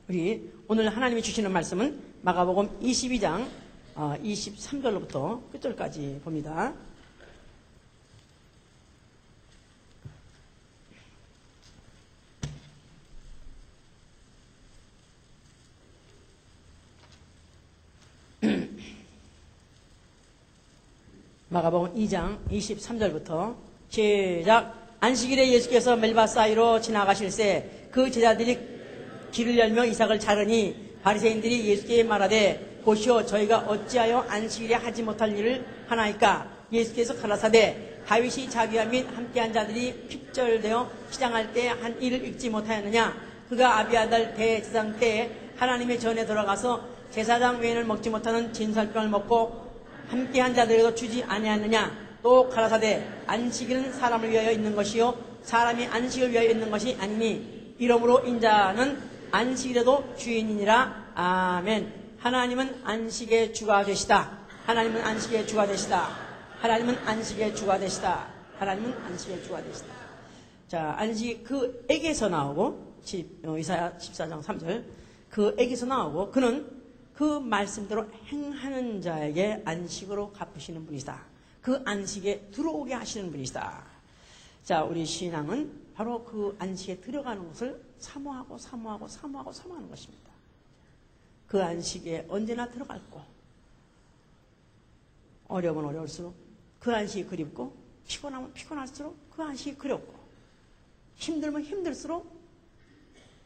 우리 오늘 하나님이 주시는 말씀은 마가복음 22장 23절로부터 끝절까지 봅니다. 마가복음 2장 23절부터 시작. 안식일에 예수께서 멜바 사이로 지나가실새 그 제자들이 길을 열며 이삭을 자르니 바리새인들이 예수께 말하되 보시오 저희가 어찌하여 안식일에 하지 못할 일을 하나이까. 예수께서 가라사대 다윗이 자기와 및 함께한 자들이 핍절되어 시장할 때 한 일을 읽지 못하였느냐. 그가 아비아달 대제사장 때에 하나님의 전에 들어가서 제사장 외인을 먹지 못하는 진설병을 먹고 함께한 자들에게도 주지 아니하느냐. 또 가라사대 안식일은 사람을 위하여 있는 것이요 사람이 안식을 위하여 있는 것이 아니니 이러므로 인자는 안식일에도 주인이니라. 아멘. 하나님은 안식의 주가 되시다. 하나님은 안식의 주가 되시다. 하나님은 안식의 주가 되시다. 하나님은 안식의 주가 되시다. 자, 안식 그 액에서 나오고 이사야 14장 3절 그 액에서 나오고 그는 그 말씀대로 행하는 자에게 안식으로 갚으시는 분이시다. 그 안식에 들어오게 하시는 분이시다. 자, 우리 신앙은 바로 그 안식에 들어가는 것을 사모하고 사모하는 것입니다. 그 안식에 언제나 들어갈 거. 어려우면 어려울수록 그 안식이 그립고 피곤하면 피곤할수록 그 안식이 그립고 힘들면 힘들수록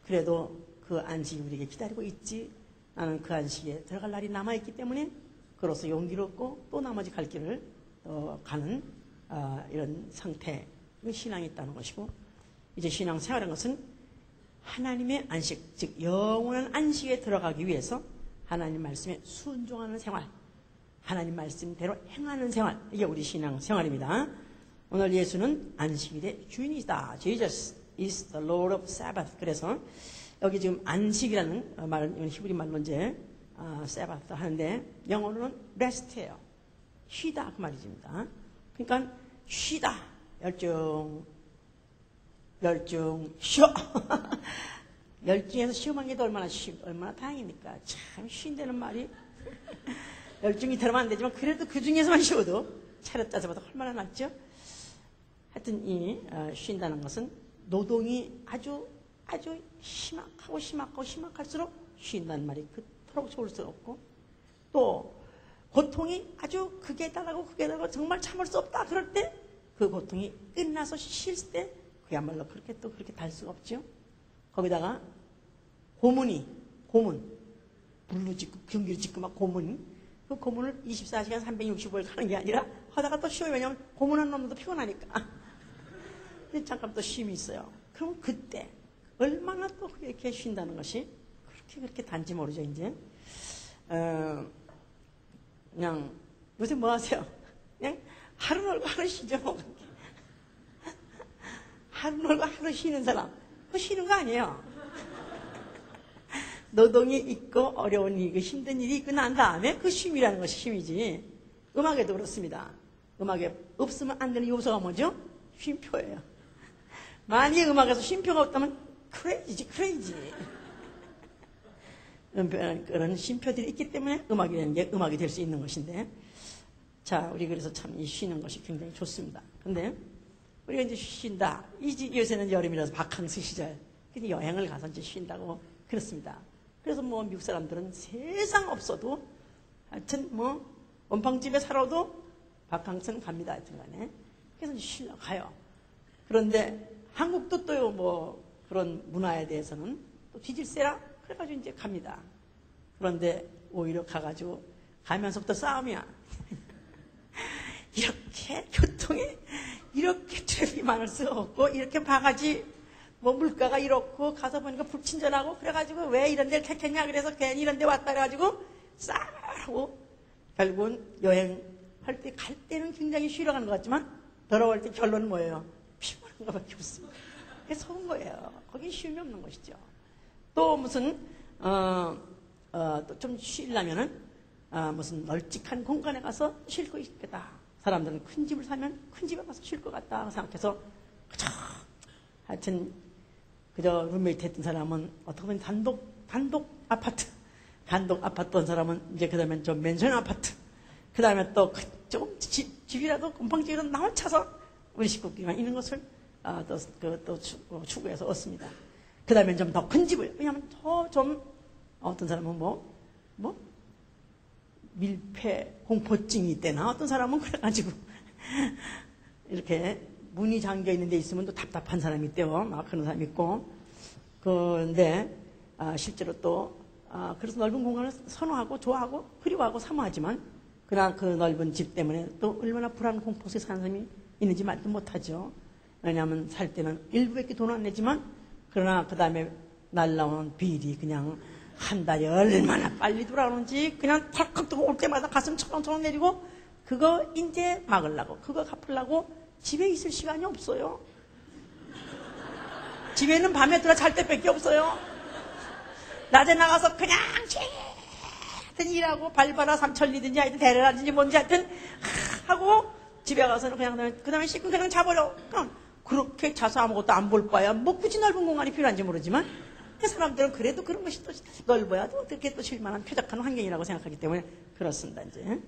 그래도 그 안식이 우리에게 기다리고 있지. 나는 그 안식에 들어갈 날이 남아있기 때문에 그로서 용기를 얻고 또 나머지 갈 길을 가는 이런 상태의 신앙이 있다는 것이고, 이제 신앙 생활하는 것은 하나님의 안식, 즉 영원한 안식에 들어가기 위해서 하나님 말씀에 순종하는 생활, 하나님 말씀대로 행하는 생활, 이게 우리 신앙 생활입니다. 오늘 예수는 안식일의 주인이다. Jesus is the Lord of Sabbath. 그래서 여기 지금 안식이라는 말은 히브리 말로 이제 Sabbath 하는데 영어로는 rest예요. 쉬다 그 말이집니다. 그러니까 쉬다, 열중 쉬어. 열중해서 시험한 게 얼마나 다행입니까? 참 쉰다는 말이 열중이 들어가면 안 되지만 그래도 그 중에서만 쉬어도 차렷 자세보다 얼마나 낫죠? 하여튼 이 쉰다는 것은 노동이 아주 심각할수록 쉰다는 말이 그토록 좋을 수 없고, 또 고통이 아주 극에 달하고 정말 참을 수 없다 그럴 때 그 고통이 끝나서 쉴 때 그야말로 그렇게 달 수가 없죠. 거기다가 고문 불로 짓고 경기를 짓고 막 고문, 그 고문을 24시간 365일 하는 게 아니라 하다가 또 쉬어요. 왜냐하면 고문하는 놈도 피곤하니까 잠깐 또 쉼이 있어요. 그럼 그때 얼마나 또 이렇게 쉰다는 것이 그렇게 단지 모르죠. 이제 그냥 요새 뭐 하세요? 그냥 하루 놀고 하루 쉬죠. 하루 놀고 하루 쉬는 사람, 그거 쉬는 거 아니에요. 노동이 있고 어려운 일이, 힘든 일이 있고 난 다음에 그 쉼이라는 것이 쉼이지. 음악에도 그렇습니다. 음악에 없으면 안 되는 요소가 뭐죠? 쉼표예요. 만약에 음악에서 쉼표가 없다면 크레이지. 그런 쉼표들이 있기 때문에 음악이라는 게 음악이 될 수 있는 것인데, 자, 우리 그래서 참 이 쉬는 것이 굉장히 좋습니다. 근데 우리가 이제 쉰다. 요새는 여름이라서 바캉스 시절, 근데 여행을 가서 이제 쉰다고 그렇습니다. 그래서 뭐 미국 사람들은 세상 없어도 하여튼 뭐 원방집에 살아도 바캉스는 갑니다. 하여튼 간에. 그래서 이제 쉬러 가요. 그런데 한국도 또 뭐 그런 문화에 대해서는 또 뒤질세라 그래가지고 이제 갑니다. 그런데 오히려 가가지고 가면서부터 싸움이야. 이렇게 교통에 이렇게 트래픽이 많을 수 없고 이렇게 바가지 뭐 물가가 이렇고 가서 보니까 불친절하고 그래가지고 왜 이런 데를 택했냐 그래서 괜히 이런 데 왔다 그래가지고 싸움하고 결국은 여행할 때 갈 때는 굉장히 쉬러 가는 것 같지만 돌아올 때 결론은 뭐예요? 피곤한 것밖에 없습니다. 그게 속은 거예요. 거긴 쉼이 없는 것이죠. 또 무슨 또 좀 쉬려면은 무슨 널찍한 공간에 가서 쉴 거 있겠다. 사람들은 큰 집을 사면 큰 집에 가서 쉴 것 같다 생각해서 하여튼 그저 룸메이트 했던 사람은 어떻게 보면 단독 단독 아파트 온 사람은 이제 그 다음에 좀 맨션 아파트, 그 다음에 또 조금 집이라도 금방집이라도 나온 차서 우리 식구끼리만 있는 것을 또 추구해서 얻습니다. 그 다음에 좀 더 큰 집을, 왜냐하면 더 좀 어떤 사람은 밀폐 공포증이 있대나 어떤 사람은 그래가지고 이렇게 문이 잠겨 있는 데 있으면 또 답답한 사람이 있대요. 막 그런 사람이 있고. 근데 실제로 또 그래서 넓은 공간을 선호하고 좋아하고 그리워하고 사모하지만 그러나 그 넓은 집 때문에 또 얼마나 불안 공포 속에 사는 사람이 있는지 말도 못하죠. 왜냐하면 살 때는 일부밖에 돈 안 내지만 그러나 그 다음에 날라오는 비일이 그냥 한 달에 얼마나 빨리 돌아오는지 그냥 탁탁 올 때마다 가슴 철렁철렁 내리고 그거 이제 막으려고 그거 갚으려고 집에 있을 시간이 없어요. 집에는 밤에 들어 잘 때밖에 없어요. 낮에 나가서 그냥 하여튼 일하고 발바라 삼천리든지 하여튼 대례라든지 뭔지 하여튼 하고 집에 가서는 그냥 그 다음에 씻고 그냥 자버려. 그렇게 자서 아무것도 안 볼 바야 뭐 굳이 넓은 공간이 필요한지 모르지만 그 사람들은 그래도 그런 것이 또 넓어야 또 어떻게 또 쉴만한 쾌적한 환경이라고 생각하기 때문에 그렇습니다. 이제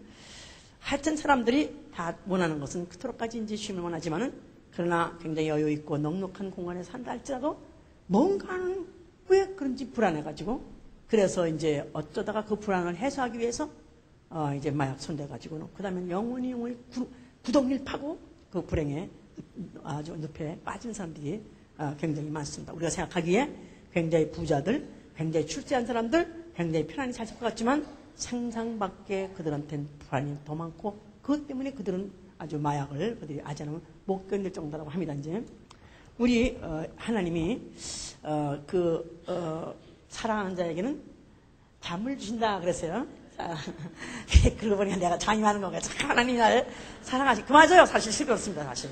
하여튼 사람들이 다 원하는 것은 그토록까지 이제 쉼을 원하지만은 그러나 굉장히 여유 있고 넉넉한 공간에 산다 할지라도 뭔가는 왜 그런지 불안해가지고 그래서 이제 어쩌다가 그 불안을 해소하기 위해서 이제 마약 손대가지고는 그 다음에 영원히 구덩이를 파고 그 불행에 아주 늪에 빠진 사람들이 굉장히 많습니다. 우리가 생각하기에 굉장히 부자들, 굉장히 출세한 사람들, 굉장히 편안히 잘 살 것 같지만 상상 밖에 그들한테는 불안이 더 많고 그것 때문에 그들은 아주 마약을 그들이 아지 않으면 못 견딜 정도라고 합니다. 이제 우리 하나님이 사랑하는 자에게는 잠을 주신다 그랬어요. 그러고 보니까 내가 장임하는 건가? 참 하나님이 나를 사랑하시. 그 맞아요. 사실 그렇습니다. 사실.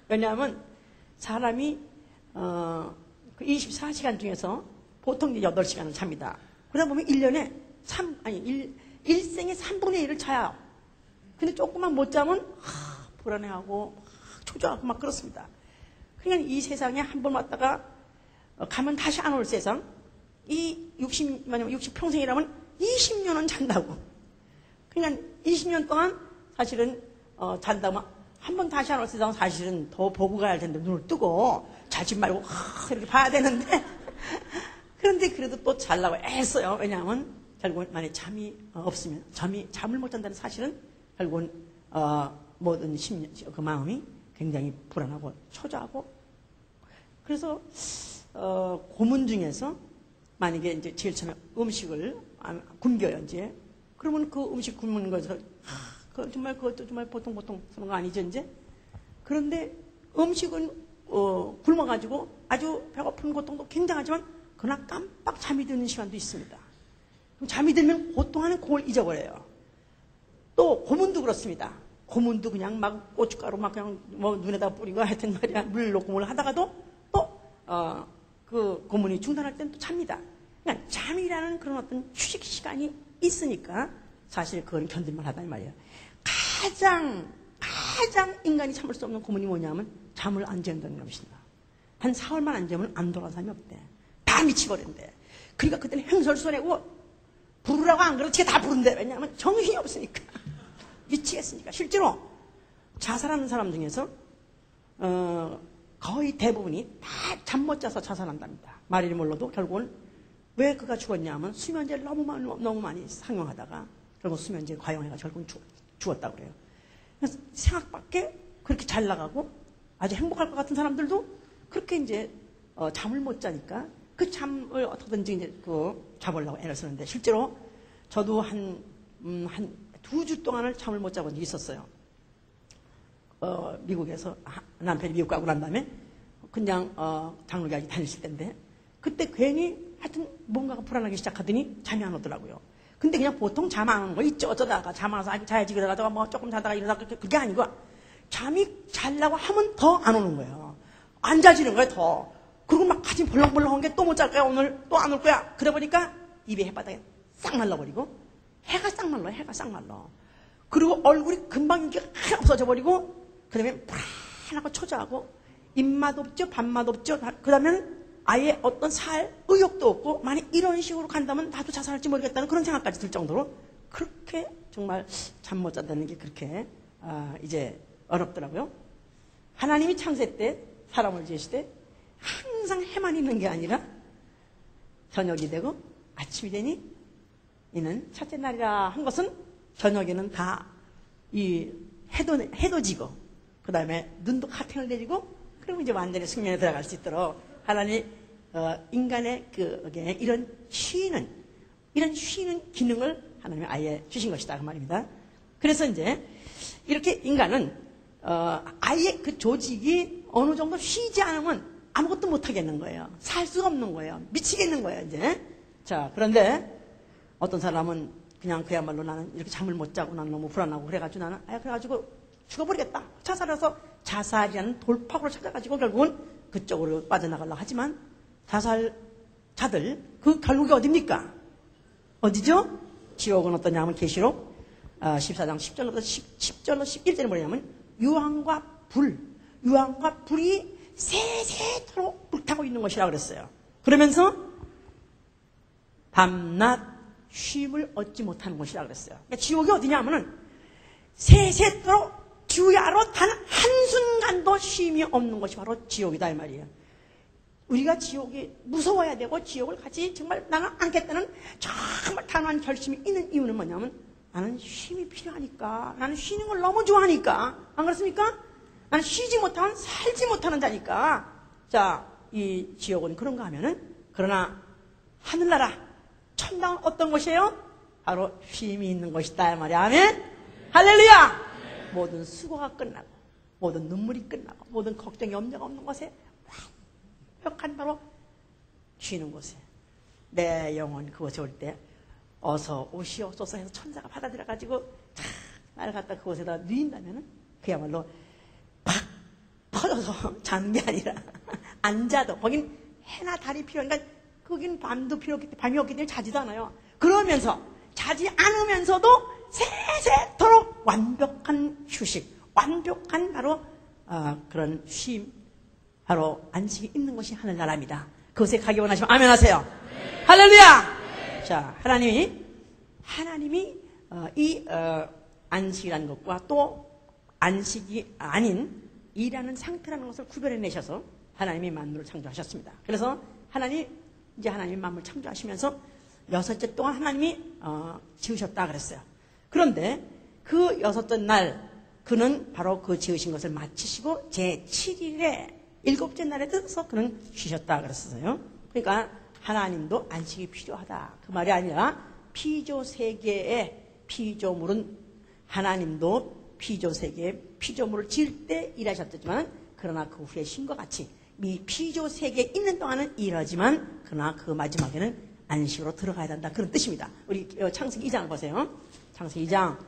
왜냐하면 사람이 그 24시간 중에서 보통 이제 8시간을 잡니다. 그러다 보면 1년에 일생의 3분의 1을 자요. 근데 조금만 못 자면 불안해하고 초조하고 막 그렇습니다. 그러니까 이 세상에 한 번 왔다가 가면 다시 안 올 세상. 이 60평생이라면 20년은 잔다고. 그러니까 20년 동안 사실은 잔다면 한 번 다시 안 올 세상은 사실은 더 보고 가야 할 텐데 눈을 뜨고 자지 말고 이렇게 봐야 되는데 그런데 그래도 또 자려고 애써요. 왜냐하면 결국은 만약에 잠이 없으면 잠을 못 잔다는 사실은 결국은 모든 그 마음이 굉장히 불안하고 초조하고 그래서 고문 중에서 만약에 이제 제일 처음에 음식을 굶겨요 이제 그러면 그 음식 굶는 것을 그것도 정말 보통 그런 거 아니죠 이제 그런데 음식은 굶어가지고 아주 배고픈 고통도 굉장하지만 그러나 깜빡 잠이 드는 시간도 있습니다. 그럼 잠이 들면 고통 안에 그걸 잊어버려요. 또 고문도 그렇습니다. 고문도 그냥 막 고춧가루 막 그냥 뭐 눈에다 뿌리고 하여튼 말이야 물로 고문을 하다가도 또 그 고문이 중단할 때는 또 잡니다. 그러니까 잠이라는 그런 어떤 휴식 시간이 있으니까 사실 그건 견딜만 하다 이 말이에요. 가장 인간이 참을 수 없는 고문이 뭐냐면 잠을 안 재운다는 것입니다. 한 4월만 안 재우면 안 돌아가는 사람이 없대. 다 미치버린대. 그러니까 그때는 횡설수설하고 부르라고 안 그러지 다 부른대. 왜냐하면 정신이 없으니까. 미치겠으니까. 실제로 자살하는 사람 중에서 거의 대부분이 다 잠 못 자서 자살한답니다. 마리리 몰라도 결국은 왜 그가 죽었냐 하면 수면제를 너무 많이 상용하다가 결국 수면제를 과용해가 결국은 죽었다고 그래요. 그래서 생각밖에 그렇게 잘 나가고 아주 행복할 것 같은 사람들도 그렇게 이제 잠을 못 자니까 그 잠을 어떻게든지 이제 잡으려고 애를 쓰는데 실제로 저도 한 2주 동안을 잠을 못 자본 적이 있었어요. 미국에서 남편이 미국 가고 난 다음에 그냥 장로교회 다니실 때인데 그때 괜히 하여튼 뭔가가 불안하기 시작하더니 잠이 안 오더라고요. 근데 그냥 보통 잠 안 오는 거 있죠. 어쩌다가 잠 안 와서 자야지 그러다가 뭐 조금 자다가 일어나서 그게 아니고 잠이 자려고 하면 더 안 오는 거예요. 안 자지는 거예요 더. 그리고 막 가슴이 벌렁벌렁한 게 또 못 잘 거야 오늘 또 안 올 거야. 그러다 보니까 입에 햇바닥에 싹 말라버리고 해가 싹 말라. 그리고 얼굴이 금방 인기가 하나 없어져 버리고 그 다음에 불안하고 초조하고 입맛 없죠 밥맛 없죠. 그 다음에는 아예 어떤 살 의욕도 없고 만약 이런 식으로 간다면 나도 자살할지 모르겠다는 그런 생각까지 들 정도로 그렇게 정말 잠 못 잔다는 게 그렇게 이제 어렵더라고요. 하나님이 창세 때 사람을 지으실 때 항상 해만 있는 게 아니라 저녁이 되고 아침이 되니 이는 첫째 날이라 한 것은 저녁에는 다 이 해도 지고 그 다음에 눈도 카팅을 내리고 그리고 이제 완전히 숙면에 들어갈 수 있도록 하나님 인간의 이런 쉬는 기능을 하나님이 아예 주신 것이다 그 말입니다. 그래서 이제 이렇게 인간은 아예 그 조직이 어느 정도 쉬지 않으면 아무것도 못 하겠는 거예요. 살 수가 없는 거예요. 미치겠는 거예요 이제. 자, 그런데 어떤 사람은 그냥 그야말로 나는 이렇게 잠을 못 자고 나는 너무 불안하고 그래가지고 나는 그래가지고 죽어버리겠다. 자살해서 자살이라는 돌파구를 찾아가지고 결국은 그쪽으로 빠져나가려고 하지만 자살자들 그 결국이 어딥니까? 어디죠? 지옥은 어떠냐 하면 계시록 14장 10절부터 10절로 11절에 뭐냐면 유황과 불이 세세토록 불타고 있는 것이라 그랬어요. 그러면서 밤낮 쉼을 얻지 못하는 곳이라 그랬어요. 그러니까 지옥이 어디냐 하면은 세세토록 주야로 단 한순간도 쉼이 없는 것이 바로 지옥이다 이 말이에요. 우리가 지옥이 무서워야 되고 지옥을 같이 정말 나는 않겠다는 정말 단호한 결심이 있는 이유는 뭐냐면 나는 쉼이 필요하니까, 나는 쉬는 걸 너무 좋아하니까, 안 그렇습니까? 나는 쉬지 못하면 살지 못하는 자니까. 자, 이 지옥은 그런가 하면은 그러나 하늘나라 천당은 어떤 것이에요? 바로 쉼이 있는 것이다 이 말이야. 아멘. 할렐루야. 모든 수고가 끝나고 모든 눈물이 끝나고 모든 걱정이 염려가 없는 곳에 완벽한 바로 쉬는 곳에 내 영혼 그곳에 올 때 어서 오시옵소서 해서 천사가 받아들여가지고 나를 갖다 그곳에다 누인다면은 그야말로 팍 퍼져서 자는 게 아니라 앉아도 거긴 해나 달이 필요하니까 거긴 밤도 필요 없기 때문에 밤이 없기 때문에 자지도 않아요. 그러면서 자지 않으면서도 세세토록 완벽한 휴식, 완벽한 바로 그런 쉼, 바로 안식이 있는 것이 하늘나라입니다. 그곳에 가기 원하시면 아멘 하세요. 네. 할렐루야. 네. 자, 하나님이 이 안식이라는 것과 또 안식이 아닌 일하는 상태라는 것을 구별해내셔서 하나님이 만물을 창조하셨습니다. 그래서 하나님이 만물 창조하시면서 6째 동안 하나님이 지으셨다 그랬어요. 그런데 그 6째 날 그는 바로 그 지으신 것을 마치시고 제7일에 7째 날에 들어서 그는 쉬셨다 그랬어요. 그러니까 하나님도 안식이 필요하다 그 말이 아니라 피조 세계의 피조물은 하나님도 피조 세계의 피조물을 지을 때 일하셨지만 그러나 그 후에 쉰과 같이 이 피조 세계에 있는 동안은 일하지만 그러나 그 마지막에는 안식으로 들어가야 된다 그런 뜻입니다. 우리 창세기 2장을 보세요. 창세기 2장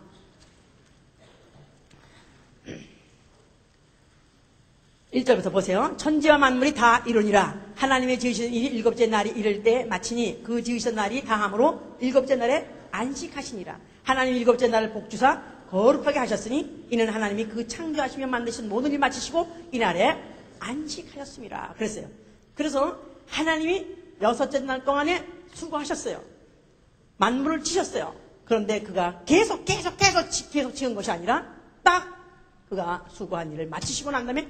1절부터 보세요. 천지와 만물이 다 이루니라. 하나님의 지으신 일이 7째 날이 이를 때 마치니 그 지으신 날이 다함으로 7째 날에 안식하시니라. 하나님 7째 날을 복주사 거룩하게 하셨으니 이는 하나님이 그 창조하시며 만드신 모든 일 마치시고 이날에 안식하셨습니다. 그랬어요. 그래서 하나님이 6째 날 동안에 수고하셨어요. 만물을 지셨어요. 그런데 그가 계속 지은 것이 아니라 딱 그가 수고한 일을 마치시고 난 다음에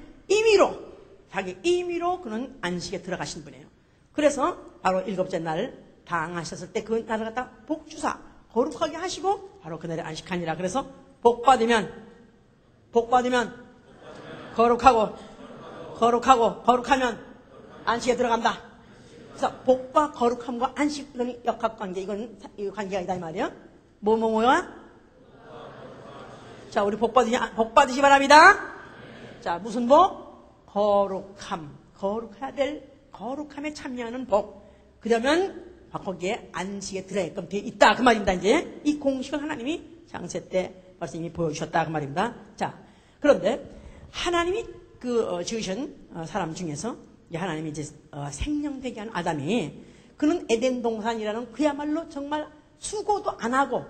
자기 임의로 그는 안식에 들어가신 분이에요. 그래서 바로 7째 날 당하셨을 때 그 날을 갖다 복주사 거룩하게 하시고 바로 그날에 안식하니라. 그래서 복받으면 거룩하면 안식에 들어간다. 그래서 복과 거룩함과 안식은 역학관계, 이건 관계가 있다 이 말이에요. 뭐야? 자, 우리 복 받으시 바랍니다. 자, 무슨 복? 거룩해야 될 거룩함에 참여하는 복. 그러면 거기에 안식에 들어가게끔 되어 있다 그 말입니다. 이제 이 공식을 하나님이 창세 때 벌써 이미 보여주셨다 그 말입니다. 자, 그런데 하나님이 지으신 사람 중에서 하나님이 이제 생명되게 한 아담이 그는 에덴 동산이라는 그야말로 정말 수고도 안 하고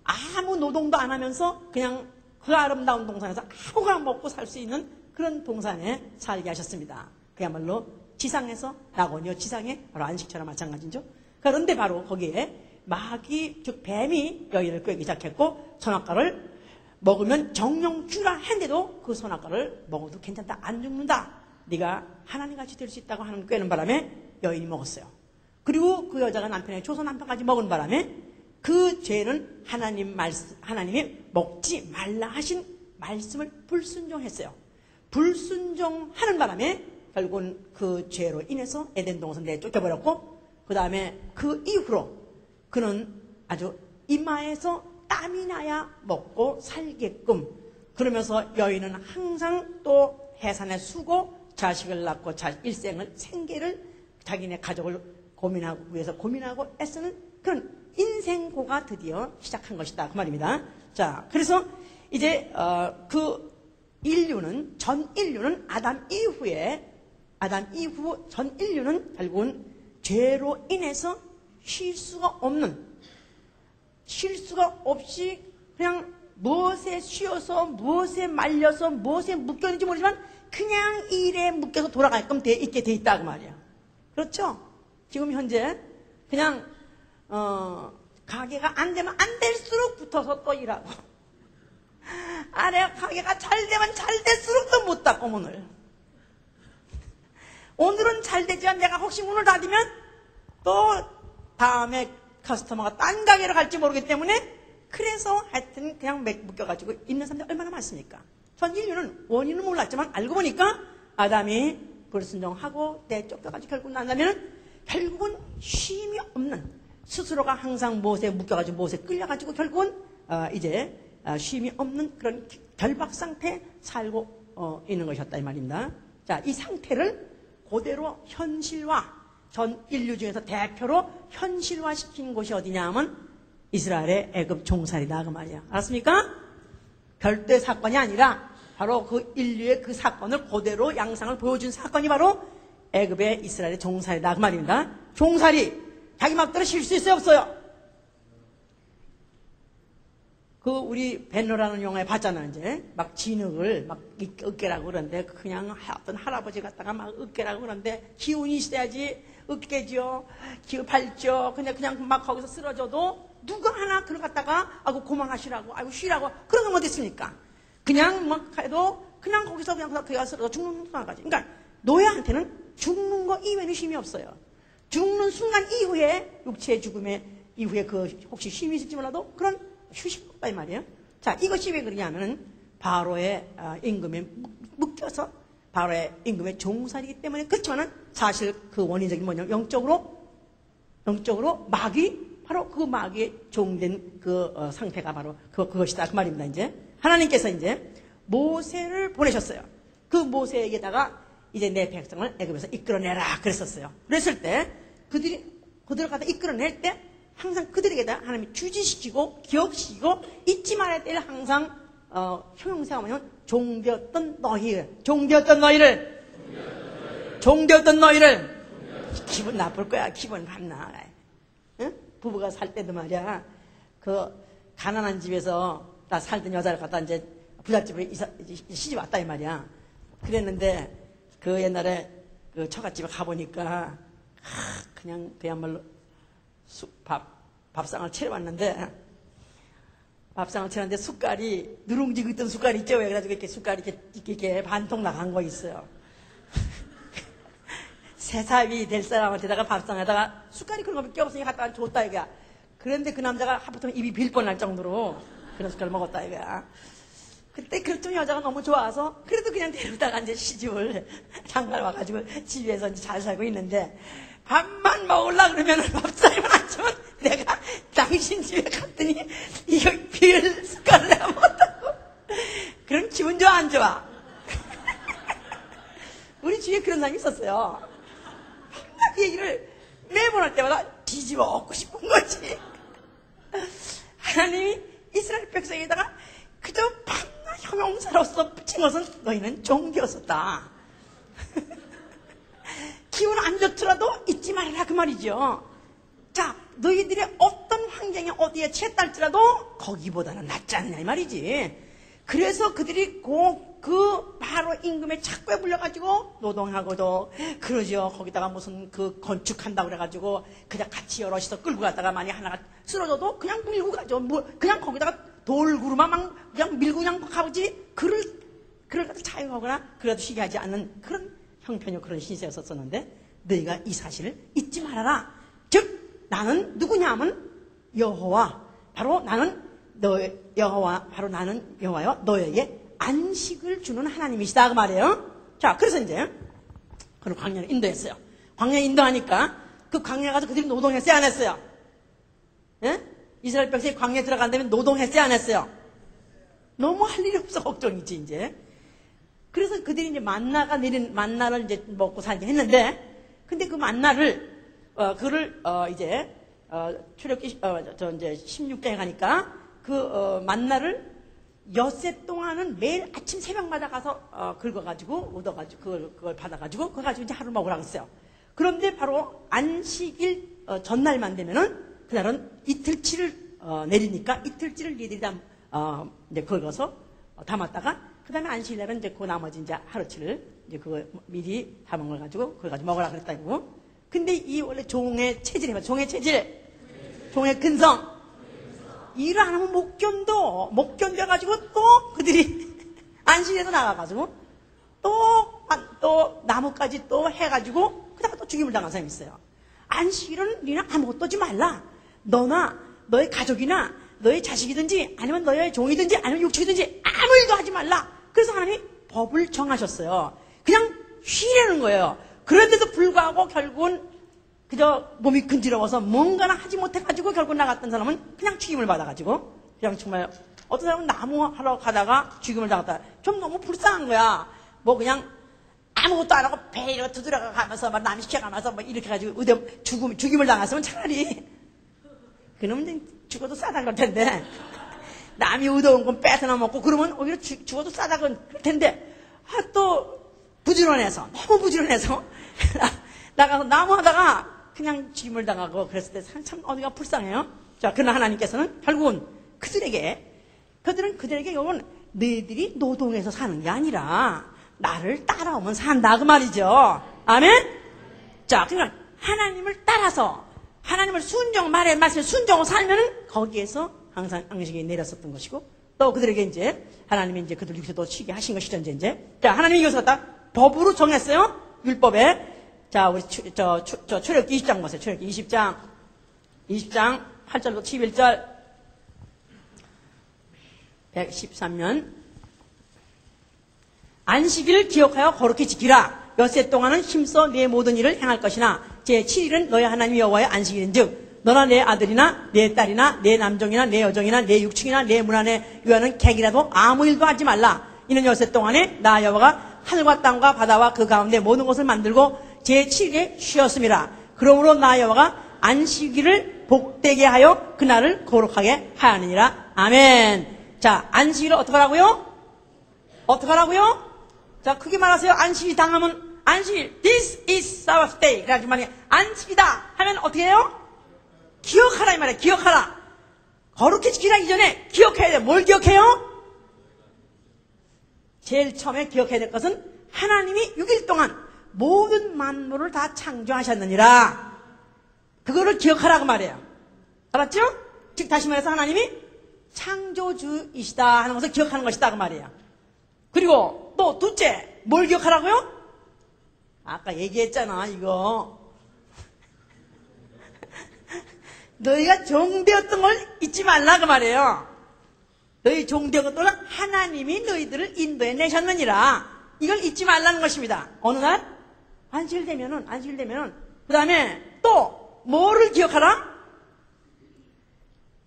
아무 노동도 안 하면서 그냥 그 아름다운 동산에서 아무거나 먹고 살 수 있는 그런 동산에 살게 하셨습니다. 그야말로 지상에서 나거니와 지상에 바로 안식처랑 마찬가지죠. 그런데 바로 거기에 마귀 즉 뱀이 여인을 꾀기 시작했고 선악과를 먹으면 정령주라 했는데도 그 선악과를 먹어도 괜찮다, 안 죽는다, 네가 하나님같이 될 수 있다고 하는 꾀는 바람에 여인이 먹었어요. 그리고 그 여자가 남편의 조선 남편까지 먹은 바람에 그 죄는 하나님이 먹지 말라 하신 말씀을 불순종했어요. 불순종하는 바람에 결국은 그 죄로 인해서 에덴 동산에 내쫓겨버렸고, 그 다음에 그 이후로 그는 아주 이마에서 땀이 나야 먹고 살게끔, 그러면서 여인은 항상 또 해산에 수고 자식을 낳고 일생을 생계를 자기네 가족을 위해서 고민하고 애쓰는 그런 인생고가 드디어 시작한 것이다 그 말입니다. 자, 그래서 이제 그 인류는 전 인류는 아담 이후 전 인류는 결국은 죄로 인해서 쉴 수가 없이 그냥 무엇에 쉬어서 무엇에 말려서 무엇에 묶였는지 모르지만 그냥 일에 묶여서 돌아가게끔 있게 돼 있다 그 말이야. 그렇죠? 지금 현재 그냥 가게가 안 되면 안 될수록 붙어서 또 일하고, 가게가 잘 되면 잘 될수록 또 못 닫고 문을. 오늘은 잘 되지만 내가 혹시 문을 닫으면 또 다음에 커스터머가 딴 가게로 갈지 모르기 때문에, 그래서 하여튼 그냥 묶여가지고 있는 사람들이 얼마나 많습니까? 전 인류는 원인은 몰랐지만 알고 보니까 아담이 불순종하고 내쫓겨가지고 결국 난다면 결국은 쉼이 없는, 스스로가 항상 무엇에 묶여가지고 무엇에 끌려가지고 결국은 이제 쉼이 없는 그런 결박 상태에 살고 있는 것이었다 이 말입니다. 자, 이 상태를 그대로 현실화, 전 인류 중에서 대표로 현실화시킨 곳이 어디냐 하면 이스라엘의 애굽 종살이다 그 말이야. 알았습니까? 별도의 사건이 아니라 바로 그 인류의 그 사건을 그대로 양상을 보여준 사건이 바로 애굽의 이스라엘의 종살이다 그 말입니다. 종살이 자기 맘대로 쉴 수 있어요, 없어요? 그 우리 벤너라는 영화에 봤잖아. 이제 막 진흙을 막 으깨라고 그러는데 그냥 어떤 할아버지 갖다가 막 으깨라고 그러는데 기운이 있어야지 으깨죠, 기운 밝죠. 그냥 막 거기서 쓰러져도 누가 하나 그걸 갖다가 아이고 고만하시라고, 아이고 쉬라고 그런 건 어딨습니까? 그냥 막 해도 그냥 거기서 그냥 그가 쓰러져 죽는 순간까지. 그러니까 노예한테는 죽는 거 이외에는 힘이 없어요. 죽는 순간 이후에, 육체의 죽음의 이후에 그 혹시 쉼이 있을지 몰라도 그런 휴식이 없다 이 말이에요. 자, 이것이 왜 그러냐면은 바로의 임금에 묶여서 바로의 임금의 종살이기 때문에. 그렇지만은 사실 그 원인적인 뭐냐면 영적으로 마귀, 바로 그 마귀에 종된 그 상태가 바로 그것이다 그 말입니다. 이제 하나님께서 이제 모세를 보내셨어요. 그 모세에게다가 이제 내 백성을 애굽에서 이끌어내라 그랬었어요. 그랬을 때 그들을 갖다 이끌어낼 때 항상 그들에게다 하나님이 주지시키고 기억시키고 잊지 말아야 될 항상 형용사가 뭐냐면 종되었던 너희를 기분 나쁠 거야. 기분 밤나. 응? 부부가 살 때도 말이야, 그 가난한 집에서 나 살던 여자를 갖다 이제 부잣집으로 시집 왔다 이 말이야. 그랬는데 그 옛날에 그 처갓집에 가보니까 그냥 그야말로 밥상을 차려왔는데, 밥상을 차렸는데 숟갈이 누룽지 긋던 숟갈이 있죠. 그래가지고 이렇게 숟갈이 이렇게 반통 나간 거 있어요. 세삽이 될 사람한테다가 밥상에다가 숟갈이 그런 거밖에 없으니 갖다가 줬다 이거야. 그런데 그 남자가 하루부터 입이 빌 뻔할 정도로 그런 숟갈을 먹었다 이거야. 그때 그랬더니 여자가 너무 좋아서 그래도 그냥 데려다가 이제 시집을 장가를 와가지고 집에서 이제 잘 살고 있는데, 밥만 먹으려고 그러면 밥상에만 앉으면 내가 당신 집에 갔더니 이거 빌 숟갈을 내가 먹었다고. 그럼 기분 좋아 안 좋아? 우리 집에 그런 사람이 있었어요. 그 얘기를 매번 할 때마다 뒤집어 엎고 싶은 거지. 하나님이 이스라엘 백성에다가 그저 밤낮 형용사로서 붙인 것은 너희는 종되었었다. 기분 안 좋더라도 잊지 말아라 그 말이죠. 자, 너희들이 어떤 환경에 어디에 처했다 할지라도 거기보다는 낫지 않냐 이 말이지. 그래서 그들이 그 그 바로 임금의 착고에 불려가지고 노동하고도 그러죠. 거기다가 무슨 그 건축한다고 그래가지고 그냥 같이 여럿이서 끌고 갔다가 만약 하나가 쓰러져도 그냥 밀고 가죠. 뭐 그냥 거기다가 돌구르마 막 그냥 밀고 그냥 가보지 그를 갖다 차용하거나 그래도 시기하지 않는 그런 형편이 그런 신세였었는데 너희가 이 사실을 잊지 말아라. 즉 나는 누구냐 하면 여호와 바로 나는 여호와여 너에게 안식을 주는 하나님이시다 그 말이에요. 자 그래서 이제 그걸 광야를 인도했어요. 광야에 인도하니까 그 광야 가서 그들이 노동했어요 안 했어요? 예? 이스라엘 백성이 광야에 들어간다면 노동했어요 안 했어요? 너무 할 일이 없어 걱정이지 이제. 그래서 그들이 이제 만나를 이제 먹고 살게 했는데 근데 그 만나를 이제 출애굽기 이제 16장에 가니까 만나를 엿새 동안은 매일 아침 새벽마다 가서 긁어가지고 얻어가지고 그걸 받아가지고 그거 가지고 이제 하루 먹으라고 했어요. 그런데 바로 안식일 전날만 되면은 그날은 이틀치를 내리니까 이틀치를 니들이 다 이제 긁어서 담았다가 그다음에 안식일날은 이제 그 나머지 이제 하루치를 이제 그거 미리 담은 걸 가지고 그걸 가지고 먹으라 그랬다고. 근데 이 원래 종의 체질이에요. 종의 근성. 일을 안 하면 못 견뎌가지고 또 그들이 안식일에서 나가가지고 또 나무까지 또 해가지고 그다가 또 죽임을 당한 사람이 있어요. 안식일은 니는 아무것도 하지 말라. 너나 너의 가족이나 너의 자식이든지 아니면 너의 종이든지 아니면 육축이든지 아무 일도 하지 말라. 그래서 하나님이 법을 정하셨어요. 그냥 쉬려는 거예요. 그런데도 불구하고 결국은 그저 몸이 근지러워서 뭔가나 하지 못해가지고 결국 나갔던 사람은 그냥 죽임을 받아가지고 그냥 정말 어떤 사람은 나무 하러 가다가 죽임을 당했다. 좀 너무 불쌍한 거야. 뭐 그냥 아무것도 안 하고 배 이렇게 두드려 가면서 막 남이 시켜가면서 뭐 이렇게 가지고 죽임을 당했으면 차라리 그놈은 죽어도 싸다 그럴 텐데 남이 의도한 건 뺏어나 먹고 그러면 오히려 죽어도 싸다 그럴 텐데 또 너무 부지런해서 나가서 나무 하다가 그냥 죽임을 당하고 그랬을 때 참 어디가 불쌍해요. 자, 그러나 하나님께서는 결국은 그들에게 이건 너희들이 노동해서 사는 게 아니라 나를 따라오면 산다 그 말이죠. 아멘? 자, 그러니까 하나님을 따라서 하나님을 말의 말씀에 순종하고 살면은 거기에서 항상 안식이 내렸었던 것이고 또 그들에게 이제 하나님이 이제 그들 육체도 쉬게 하신 것이죠 이제. 자, 하나님이 이것을 갖다 법으로 정했어요. 율법에. 자, 우리 출애굽기 20장 보세요. 출애굽기 20장 8절부터 11절 113면 안식일을 기억하여 거룩히 지키라. 엿새 동안은 힘써 내 모든 일을 행할 것이나 제7일은 너희 하나님 여호와의 안식일인즉 너나 내 아들이나 내 딸이나 내 남종이나 내 여종이나 내 육축이나 내 문 안에 유하는 객이라도 아무 일도 하지 말라. 이는 엿새 동안에 나 여호와가 하늘과 땅과 바다와 그 가운데 모든 것을 만들고 제7일에 쉬었음이라. 그러므로 나 여호와가 안식일을 복되게 하여 그날을 거룩하게 하느니라. 아멘. 자, 안식일을 어떻게 하라고요? 자, 크게 말하세요. 안식일 당하면 안식일 This is our day. 그래가지고 만약에 안식이다 하면 어떻게 해요? 기억하라 이 말이에요. 기억하라. 거룩히 지키라 이전에 기억해야 돼요. 뭘 기억해요? 제일 처음에 기억해야 될 것은 하나님이 6일 동안 모든 만물을 다 창조하셨느니라. 그거를 기억하라고 말이에요. 알았죠? 즉 다시 말해서 하나님이 창조주이시다 하는 것을 기억하는 것이다 그 말이에요. 그리고 또 둘째 뭘 기억하라고요? 아까 얘기했잖아 이거. 너희가 종되었던 걸 잊지 말라 그 말이에요. 너희 종되었던 걸 하나님이 너희들을 인도해 내셨느니라. 이걸 잊지 말라는 것입니다. 어느 날? 안식일 되면은 그 다음에 또 뭐를 기억하라?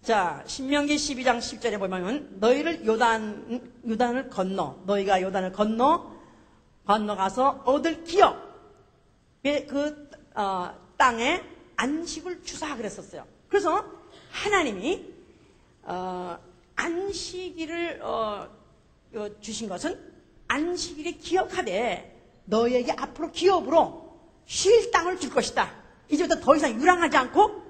자, 신명기 12장 10절에 보면 너희를 요단을 너희가 요단을 건너가서 얻을 기업 그 땅에 안식을 주사 그랬었어요. 그래서 하나님이 안식일을 주신 것은 안식일에 기억하되 너희에게 앞으로 기업으로 쉴 땅을 줄 것이다. 이제부터 더 이상 유랑하지 않고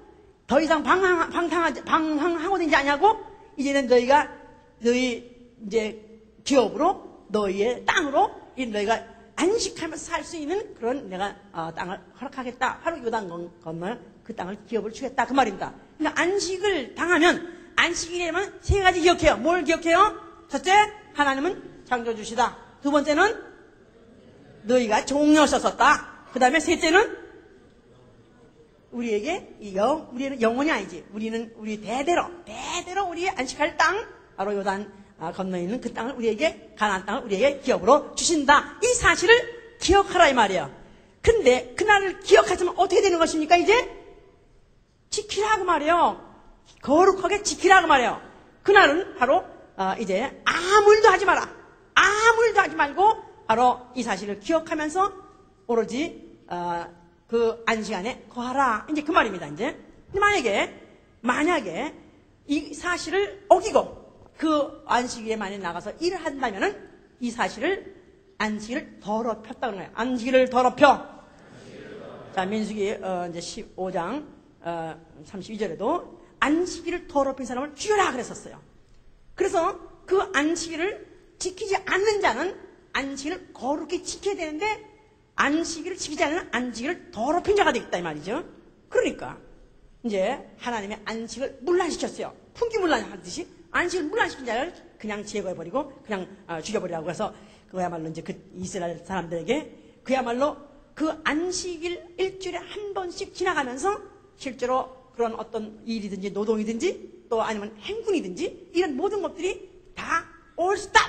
더 이상 방황하고 되지 않냐고 이제는 너희 이제 기업으로 너희의 땅으로 이 너희가 안식하면서 살 수 있는 그런 내가 땅을 허락하겠다. 바로 요단 건너 그 땅을 기업을 주겠다 그 말입니다. 그러니까 안식을 당하면 안식일에만 세 가지 기억해요. 뭘 기억해요? 첫째, 하나님은 창조주시다. 두 번째는 너희가 종이었었다. 그 다음에 셋째는 우리에게 우리는 영원히 아니지. 우리 대대로 우리 안식할 땅 바로 요단 건너에 있는 그 땅을 우리에게 가나안 땅을 우리에게 기업으로 주신다. 이 사실을 기억하라 이 말이에요. 근데 그날을 기억하지만 어떻게 되는 것입니까? 이제 지키라고 말이에요. 거룩하게 지키라고 말이에요. 그날은 바로 이제 아무 일도 하지 마라. 아무 일도 하지 말고 바로 이 사실을 기억하면서 오로지 그 안식 안에 거하라. 이제 그 말입니다. 이제 만약에 이 사실을 어기고 그 안식일에 만약 나가서 일을 한다면은 이 사실을 안식일을 더럽혔다는 거예요. 안식일을 더럽혀. 자, 민수기 이제 15장 32절에도 안식일을 더럽힌 사람을 죽여라 그랬었어요. 그래서 그 안식일을 지키지 않는 자는 안식일을 거룩히 지켜야 되는데 안식일을 지키지 않는 안식일을 더럽힌 자가 되겠다 이 말이죠. 그러니까 이제 하나님의 안식을 문란시켰어요. 풍기문란하듯이 안식을 문란시킨 자를 그냥 제거해버리고 그냥 죽여버리라고 해서 그야말로 이제 그 이스라엘 사람들에게 그야말로 그 안식일 일주일에 한 번씩 지나가면서 실제로 그런 어떤 일이든지 노동이든지 또 아니면 행군이든지 이런 모든 것들이 다 all stop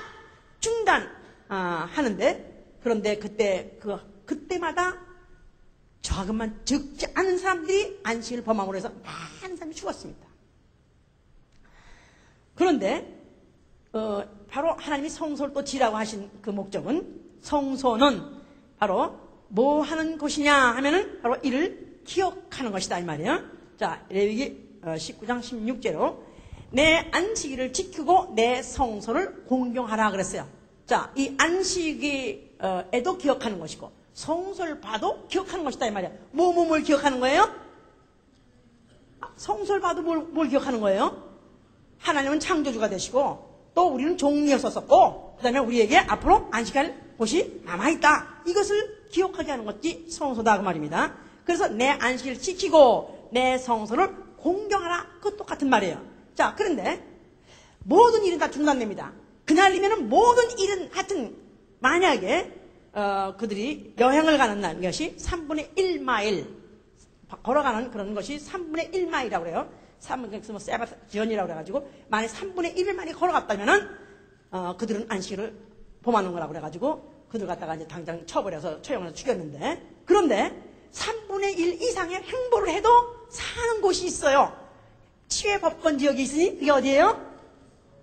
중단 하는데 그런데 그때마다 조금만 적지 않은 사람들이 안식을 범함으로 해서 많은 사람이 죽었습니다. 그런데 바로 하나님이 성소를 또 지라고 하신 그 목적은 성소는 바로 뭐 하는 곳이냐 하면은 바로 이를 기억하는 것이다 이 말이에요. 자, 레위기 19장 16절로 내 안식일을 지키고 내 성소를 공경하라 그랬어요. 자, 이 안식일에도 기억하는 것이고 성소를 봐도 기억하는 것이다 이 말이야. 뭘 기억하는 거예요? 성소를 봐도 뭘 기억하는 거예요? 하나님은 창조주가 되시고 또 우리는 종이었었고 그 다음에 우리에게 앞으로 안식할 곳이 남아있다. 이것을 기억하게 하는 것이 성소다 그 말입니다. 그래서 내 안식일을 지키고 내 성소를 공경하라. 그것 똑같은 말이에요. 자, 그런데 모든 일은 다 중단됩니다. 그날이면은 모든 일은 하여튼 만약에 그들이 여행을 가는 날 이것이 3분의 1마일 걸어가는 그런 것이 3분의 1마일이라고 그래요. 3분의 뭐 세바지언이라고 그래가지고 만약 3분의 1을 많이 걸어갔다면은 그들은 안식일을 범하는 거라고 그래가지고 그들 갖다가 이제 당장 처벌해서 처형해서 죽였는데 그런데 3분의 1 이상의 행보를 해도 사는 곳이 있어요. 치외법권 지역이 있으니 그게 어디예요?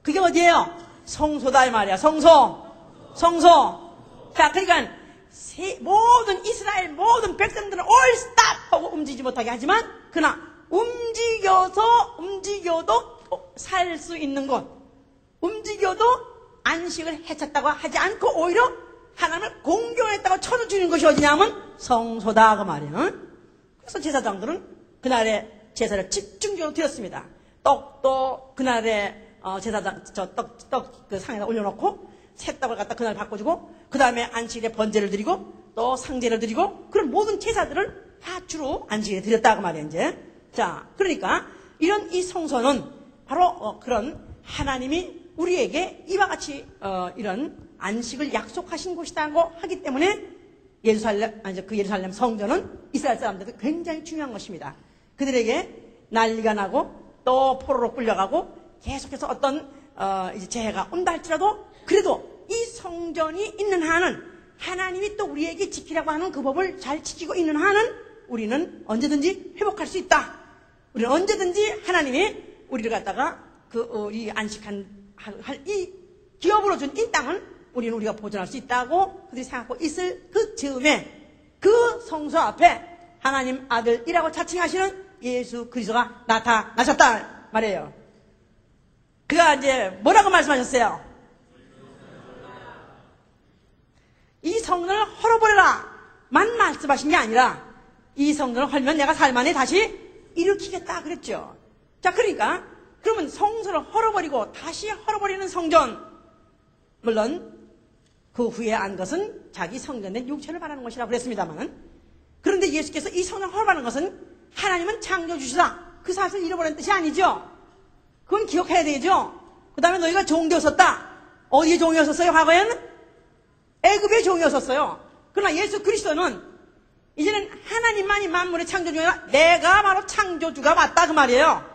그게 어디예요? 성소다 이 말이야. 성소. 자, 그러니까 모든 이스라엘 모든 백성들은 all stop 하고 움직이지 못하게 하지만 그러나 움직여도 살 수 있는 곳, 움직여도 안식을 해쳤다고 하지 않고 오히려 하나님을 공경했다고 쳐주는 것이 어디냐면 성소다 그 말이에요. 그래서 제사장들은 그날에 제사를 집중적으로 드렸습니다. 떡도 그날에 제사장 떡 그 상에다 올려놓고 새떡을 갖다 그날 바꿔주고 그 다음에 안식일에 번제를 드리고 또 상제를 드리고 그런 모든 제사들을 다 주로 안식일에 드렸다 그 말이에요. 이제 자, 그러니까 이런 이 성소는 바로 그런 하나님이 우리에게 이와 같이 이런 안식을 약속하신 곳이라고 하기 때문에 그 예루살렘 성전은 이스라엘 사람들도 굉장히 중요한 것입니다. 그들에게 난리가 나고 또 포로로 끌려가고 계속해서 어떤 이제 재해가 온다 할지라도 그래도 이 성전이 있는 한은 하나님이 또 우리에게 지키라고 하는 그 법을 잘 지키고 있는 한은 우리는 언제든지 회복할 수 있다. 우리는 언제든지 하나님이 우리를 갖다가 우리 안식할 이 기업으로 준 이 땅은 우리가 보존할 수 있다고 그들이 생각하고 있을 그 즈음에 그 성소 앞에 하나님 아들이라고 자칭하시는 예수 그리스도가 나타나셨다 말이에요. 그가 이제 뭐라고 말씀하셨어요? 이 성전을 헐어버려라만 말씀하신 게 아니라 이 성전을 헐면 내가 살만에 다시 일으키겠다 그랬죠. 자, 그러니까 그러면 성전을 헐어버리고 다시 헐어버리는 성전, 물론 그 후에 안 것은 자기 성전된 육체를 바라는 것이라고 그랬습니다만, 그런데 예수께서 이 성전을 허락하는 것은 하나님은 창조주시다, 그 사실을 잃어버린 뜻이 아니죠. 그건 기억해야 되죠. 그 다음에 너희가 종되었었다. 어디에 종이었었어요? 과거에는 애굽의 종이었었어요. 그러나 예수 그리스도는 이제는 하나님만이 만물의 창조주가, 내가 바로 창조주가 맞다, 그 말이에요.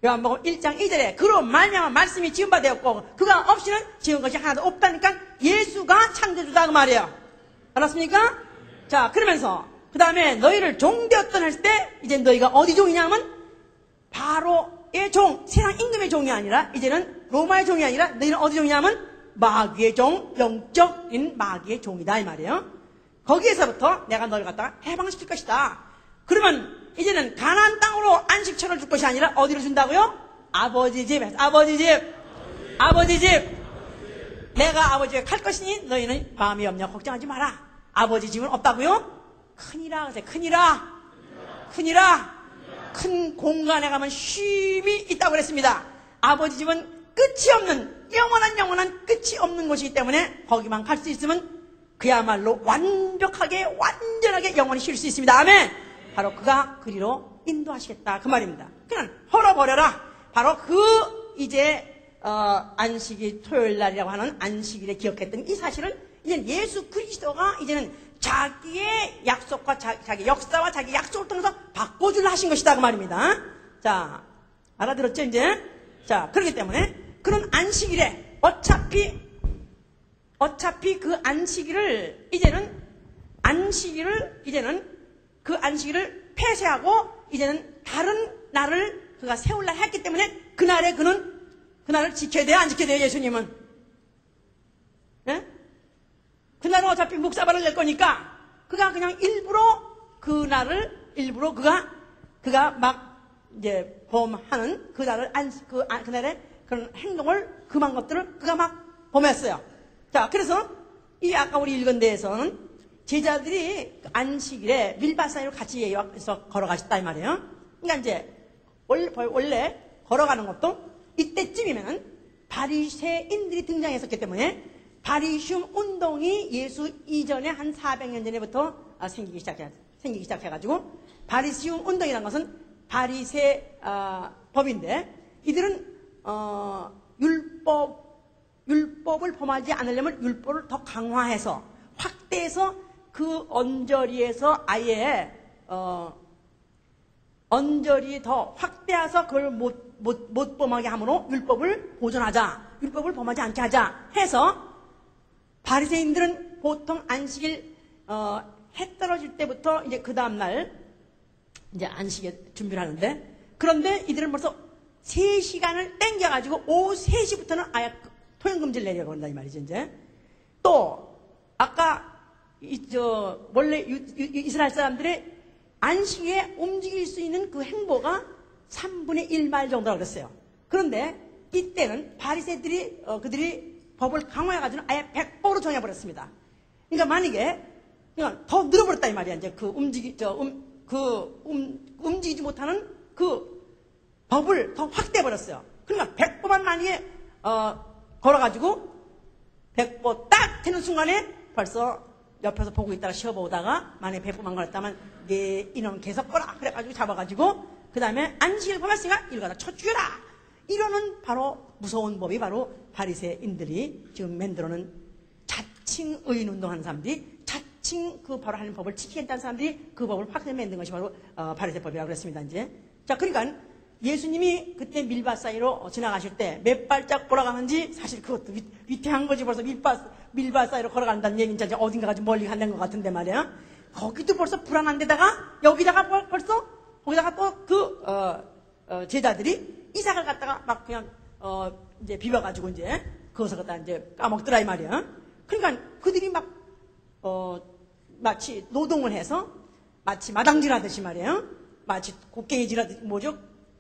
요한복음 1장 2절에 그로 말미암아 말씀이 지은 바 되었고 그가 없이는 지은 것이 하나도 없다니까 예수가 창조주다, 그 말이에요. 알았습니까? 자, 그러면서 그 다음에 너희를 종되었던 했을 때 이제 너희가 어디 종이냐면 바로의 종, 세상 임금의 종이 아니라 이제는 로마의 종이 아니라 너희는 어디 종이냐면 마귀의 종, 영적인 마귀의 종이다, 이 말이에요. 거기에서부터 내가 너를 갖다가 해방시킬 것이다. 그러면 이제는 가나안 땅으로 안식처를 줄 것이 아니라 어디로 준다고요? 아버지 집, 아버지 집, 아버지 집. 내가 아버지 집에 갈 것이니 너희는 마음이 없냐, 걱정하지 마라. 아버지 집은 없다고요? 큰이라, 그래서 큰이라, 큰이라. 큰 공간에 가면 쉼이 있다고 그랬습니다. 아버지 집은 끝이 없는, 영원한 끝이 없는 곳이기 때문에 거기만 갈 수 있으면 그야말로 완벽하게, 완전하게 영원히 쉴 수 있습니다. 아멘. 바로 그가 그리로 인도하시겠다, 그 말입니다. 그냥 헐어버려라. 바로 그 이제 안식일 토요일 날이라고 하는 안식일에 기억했던 이 사실을 이제 예수 그리스도가 이제는 자기의 약속과 자기 역사와 자기 약속을 통해서 바꿔주려 하신 것이다, 그 말입니다. 자, 알아들었죠 이제? 자, 그렇기 때문에 그런 안식일에 어차피 그 안식일을 이제는 그 안식일을 폐쇄하고 이제는 다른 날을 그가 세울라 했기 때문에 그날에 그날을 지켜야 돼요, 안 지켜야 돼요, 예수님은? 예? 그날은 어차피 묵사발을 낼 거니까 그가 그냥 일부러 그가 막 이제 범하는 그날에 그런 행동을, 금한 것들을 그가 막 범했어요. 자, 그래서 이 아까 우리 읽은 데에서는 제자들이 안식일에 밀밭 사이로 같이 예약해서 걸어가셨다, 이 말이에요. 그러니까 이제 원래 걸어가는 것도 이때쯤이면은 바리새인들이 등장했었기 때문에 바리슘 운동이 예수 이전에 한 400년 전에부터 생기기 시작해가지고 바리새움 운동이라는 것은 바리새 법인데 이들은 율법을 범하지 않으려면 율법을 더 강화해서 확대해서 그 언저리에서 아예 언저리 더 확대해서 그걸 못 범하게 함으로 율법을 보존하자, 율법을 범하지 않게 하자 해서 바리새인들은 보통 안식일 해 떨어질 때부터 이제 그 다음날 이제 안식에 준비를 하는데, 그런데 이들은 벌써 3시간을 땡겨가지고 오후 3시부터는 아예 토용금지를 내려고 한다, 이 말이죠. 이제 또 아까 원래 이스라엘 사람들의 안식에 움직일 수 있는 그 행보가 3분의 1마일 정도라고 그랬어요. 그런데 이때는 바리새들이 그들이 법을 강화해가지고 아예 100%로 정해버렸습니다. 그러니까 만약에 그냥 더 늘어버렸다, 이 말이야. 이제 움직이지 못하는 그 법을 더 확대해버렸어요. 그러니까 100보만 만약에 걸어가지고 100보 딱 되는 순간에 벌써 옆에서 보고 있다가 쉬어보다가 만약에 100보만 걸었다면 내 인원 계속 거라 그래가지고 잡아가지고 그 다음에 안식일 범했으니까 이걸 갖다 쳐 죽여라, 이러는 바로 무서운 법이 바로 바리새인들이 지금 만들어놓은 자칭 의인운동하는 사람들이 자칭 그 바로 하는 법을 지키겠다는 사람들이 그 법을 확대 만든 것이 바로 바리새법이라고 그랬습니다. 이제 자, 그러니까 예수님이 그때 밀밭 사이로 지나가실 때 몇 발짝 걸어가는지 사실 그것도 위태한 거지. 벌써 밀밭 사이로 걸어간다는 얘기는 진짜 어딘가 좀 멀리 간다는 것 같은데 말이야. 거기도 벌써 불안한 데다가 여기다가 벌써 거기다가 또 제자들이 이삭을 갖다가 막 그냥 이제 비벼가지고 이제 그것을 갖다 이제 까먹더라, 이 말이야. 그러니까 그들이 막 마치 노동을 해서 마치 마당질하듯이 말이에요. 마치 곡괭이질하듯이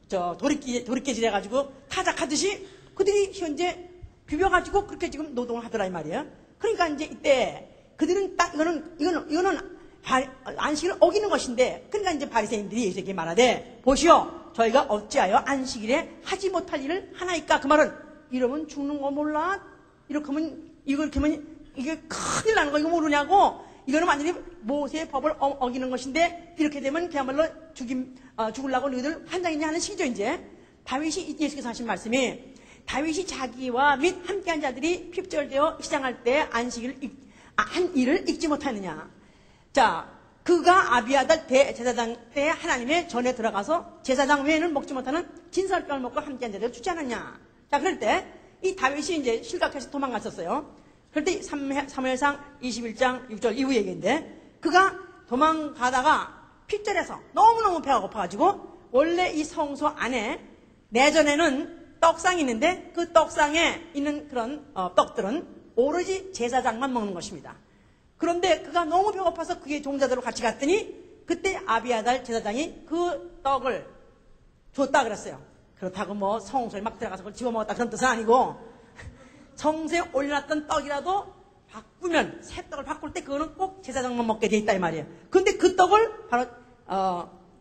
도리깨질 해가지고 타작하듯이 그들이 현재 비벼가지고 그렇게 지금 노동을 하더라, 이 말이에요. 그러니까 이제 이때 그들은 딱 이거는 안식일을 어기는 것인데, 그러니까 이제 바리새인들이 예수에게 말하되 보시오, 저희가 어찌하여 안식일에 하지 못할 일을 하나이까. 그 말은 이러면 죽는 거 몰라? 이렇게 하면 이게 큰일 나는 거 이거 모르냐고. 이거는 완전히 모세의 법을 어기는 것인데 이렇게 되면 그야말로 죽으려고 너희들 환장이냐 하는 식이죠. 이제 다윗이 예수께서 하신 말씀이 다윗이 자기와 및 함께한 자들이 핍절되어 시장할 때 안식일 한 일을 잊지 못하느냐. 자, 그가 아비아달 대제사장 때 하나님의 전에 들어가서 제사장 외에는 먹지 못하는 진설병을 먹고 함께한 자들을 주지 않았냐. 자, 그럴 때 이 다윗이 이제 실각해서 도망갔었어요. 그럴 때 사무엘상 21장 6절 이후 얘기인데 그가 도망가다가 핍절해서 너무너무 배가 고파가지고 원래 이 성소 안에 내전에는 떡상이 있는데 그 떡상에 있는 그런 떡들은 오로지 제사장만 먹는 것입니다. 그런데 그가 너무 배고파서 그의 종자들로 같이 갔더니 그때 아비아달 제사장이 그 떡을 줬다 그랬어요. 그렇다고 뭐 성소에 막 들어가서 그걸 집어먹었다 그런 뜻은 아니고 성소에 올려놨던 떡이라도 바꾸면 새 떡을 바꿀 때 그거는 꼭 제사장만 먹게 돼 있다 이 말이에요. 그런데 그 떡을 바로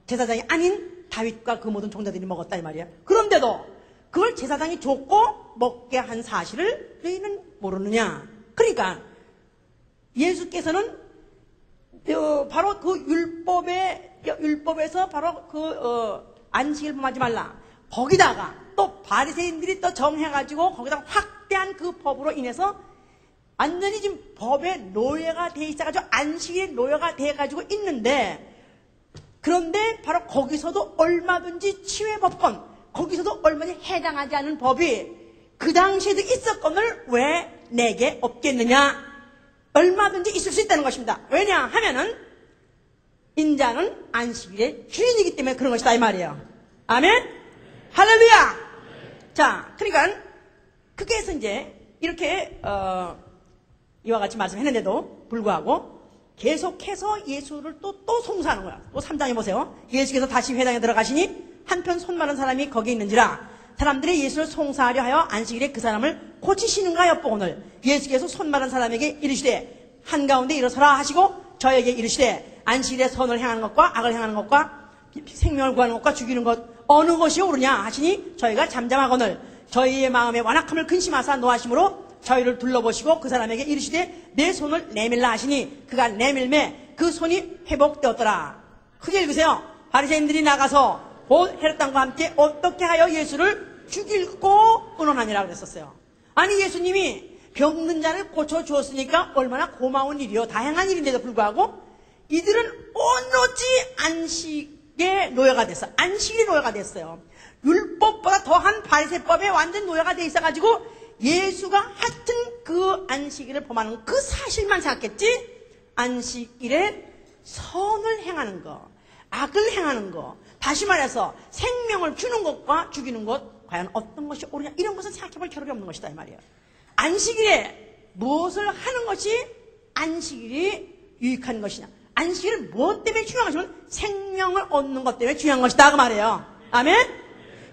제사장이 아닌 다윗과 그 모든 종자들이 먹었다 이 말이에요. 그런데도 그걸 제사장이 줬고 먹게 한 사실을 너희는 모르느냐. 그러니까 예수께서는 바로 그 율법에서 바로 안식일 범하지 말라. 거기다가 또 바리새인들이 또 정해가지고 거기다가 확대한 그 법으로 인해서 완전히 지금 법의 노예가 돼 있어가지고 안식일의 노예가 돼가지고 있는데 그런데 바로 거기서도 얼마든지 치외법권 거기서도 얼마든지 해당하지 않은 법이 그 당시에도 있었건을 왜 내게 없겠느냐. 얼마든지 있을 수 있다는 것입니다. 왜냐하면은 인자는 안식일의 주인이기 때문에 그런 것이다 이 말이에요. 아멘. 할렐루야. 자, 그러니까 그게서 이제 이렇게 이와 같이 말씀했는데도 불구하고 계속해서 예수를 또 송사하는 거야. 또 3장에 보세요. 예수께서 다시 회당에 들어가시니 한편 손 마른 사람이 거기 있는지라 사람들이 예수를 송사하려 하여 안식일에 그 사람을 고치시는가 엿보거늘 예수께서 손 마른 사람에게 이르시되 한가운데 일어서라 하시고 저에게 이르시되 안식일에 선을 행하는 것과 악을 행하는 것과 생명을 구하는 것과 죽이는 것 어느 것이 옳으냐 하시니 저희가 잠잠하거늘 저희의 마음에 완악함을 근심하사 노하심으로 저희를 둘러보시고 그 사람에게 이르시되 내 손을 내밀라 하시니 그가 내밀매 그 손이 회복되었더라. 크게 읽으세요. 바리새인들이 나가서 곧 헤롯 왕과 함께 어떻게 하여 예수를 죽이고 의논하니라 그랬었어요. 아니 예수님이 병든 자를 고쳐주었으니까 얼마나 고마운 일이요. 다행한 일인데도 불구하고 이들은 오로지 안식의 노예가 됐어. 안식의 노예가 됐어요. 율법보다 더한 바리새법에 완전 노예가 돼 있어가지고 예수가 하여튼 그 안식일을 범하는 그 사실만 생각했지 안식일에 선을 행하는 거, 악을 행하는 거, 다시 말해서 생명을 주는 것과 죽이는 것 과연 어떤 것이 옳으냐 이런 것은 생각해볼 겨를이 없는 것이다 이 말이에요. 안식일에 무엇을 하는 것이 안식일이 유익한 것이냐. 안식일은 무엇 때문에 중요한 것이면 생명을 얻는 것 때문에 중요한 것이다 그 말이에요. 아멘.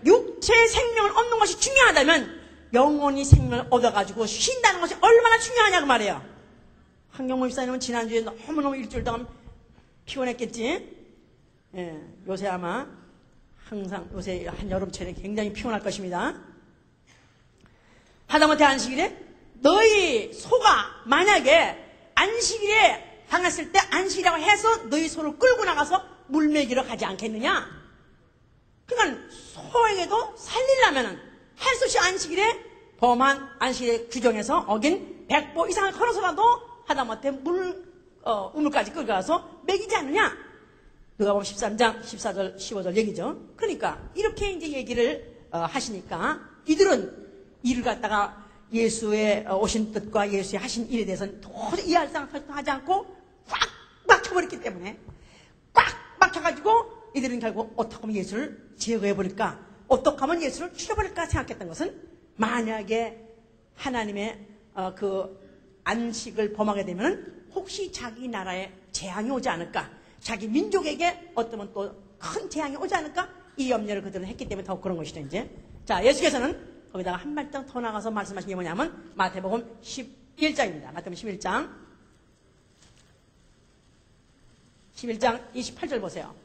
육체의 생명을 얻는 것이 중요하다면 영혼이 생명을 얻어가지고 쉰다는 것이 얼마나 중요하냐 그 말이에요. 한경모 집사님은 지난주에 너무너무 일주일 동안 피곤했겠지. 예, 요새 아마 항상 요새 한여름철에 굉장히 피곤할 것입니다. 하다못해 안식일에 너희 소가 만약에 안식일에 당했을 때 안식이라고 해서 너희 소를 끌고 나가서 물 먹이러 가지 않겠느냐. 그러니까 소에게도 살리려면은 할 수 없이 안식일에 범한 안식일의 규정에서 어긴 100보 이상을 걸어서라도 하다못해 우물까지 끌고 가서 먹이지 않느냐. 누가복음 13장 14절 15절 얘기죠. 그러니까 이렇게 이제 얘기를 하시니까 이들은 이를 갖다가 예수의 오신 뜻과 예수의 하신 일에 대해서는 도저히 이해할 생각도 하지 않고 꽉 막혀버렸기 때문에 꽉 막혀가지고 이들은 결국 어떻게 하면 예수를 제거해버릴까, 어떻게 하면 예수를 죽여버릴까 생각했던 것은 만약에 하나님의 그 안식을 범하게 되면 혹시 자기 나라에 재앙이 오지 않을까, 자기 민족에게 어쩌면 또 큰 재앙이 오지 않을까, 이 염려를 그들은 했기 때문에 더욱 그런 것이죠. 이제 자, 예수께서는 거기다가 한 발짝 더 나가서 말씀하신 게 뭐냐면 마태복음 11장입니다. 마태복음 11장 28절 보세요.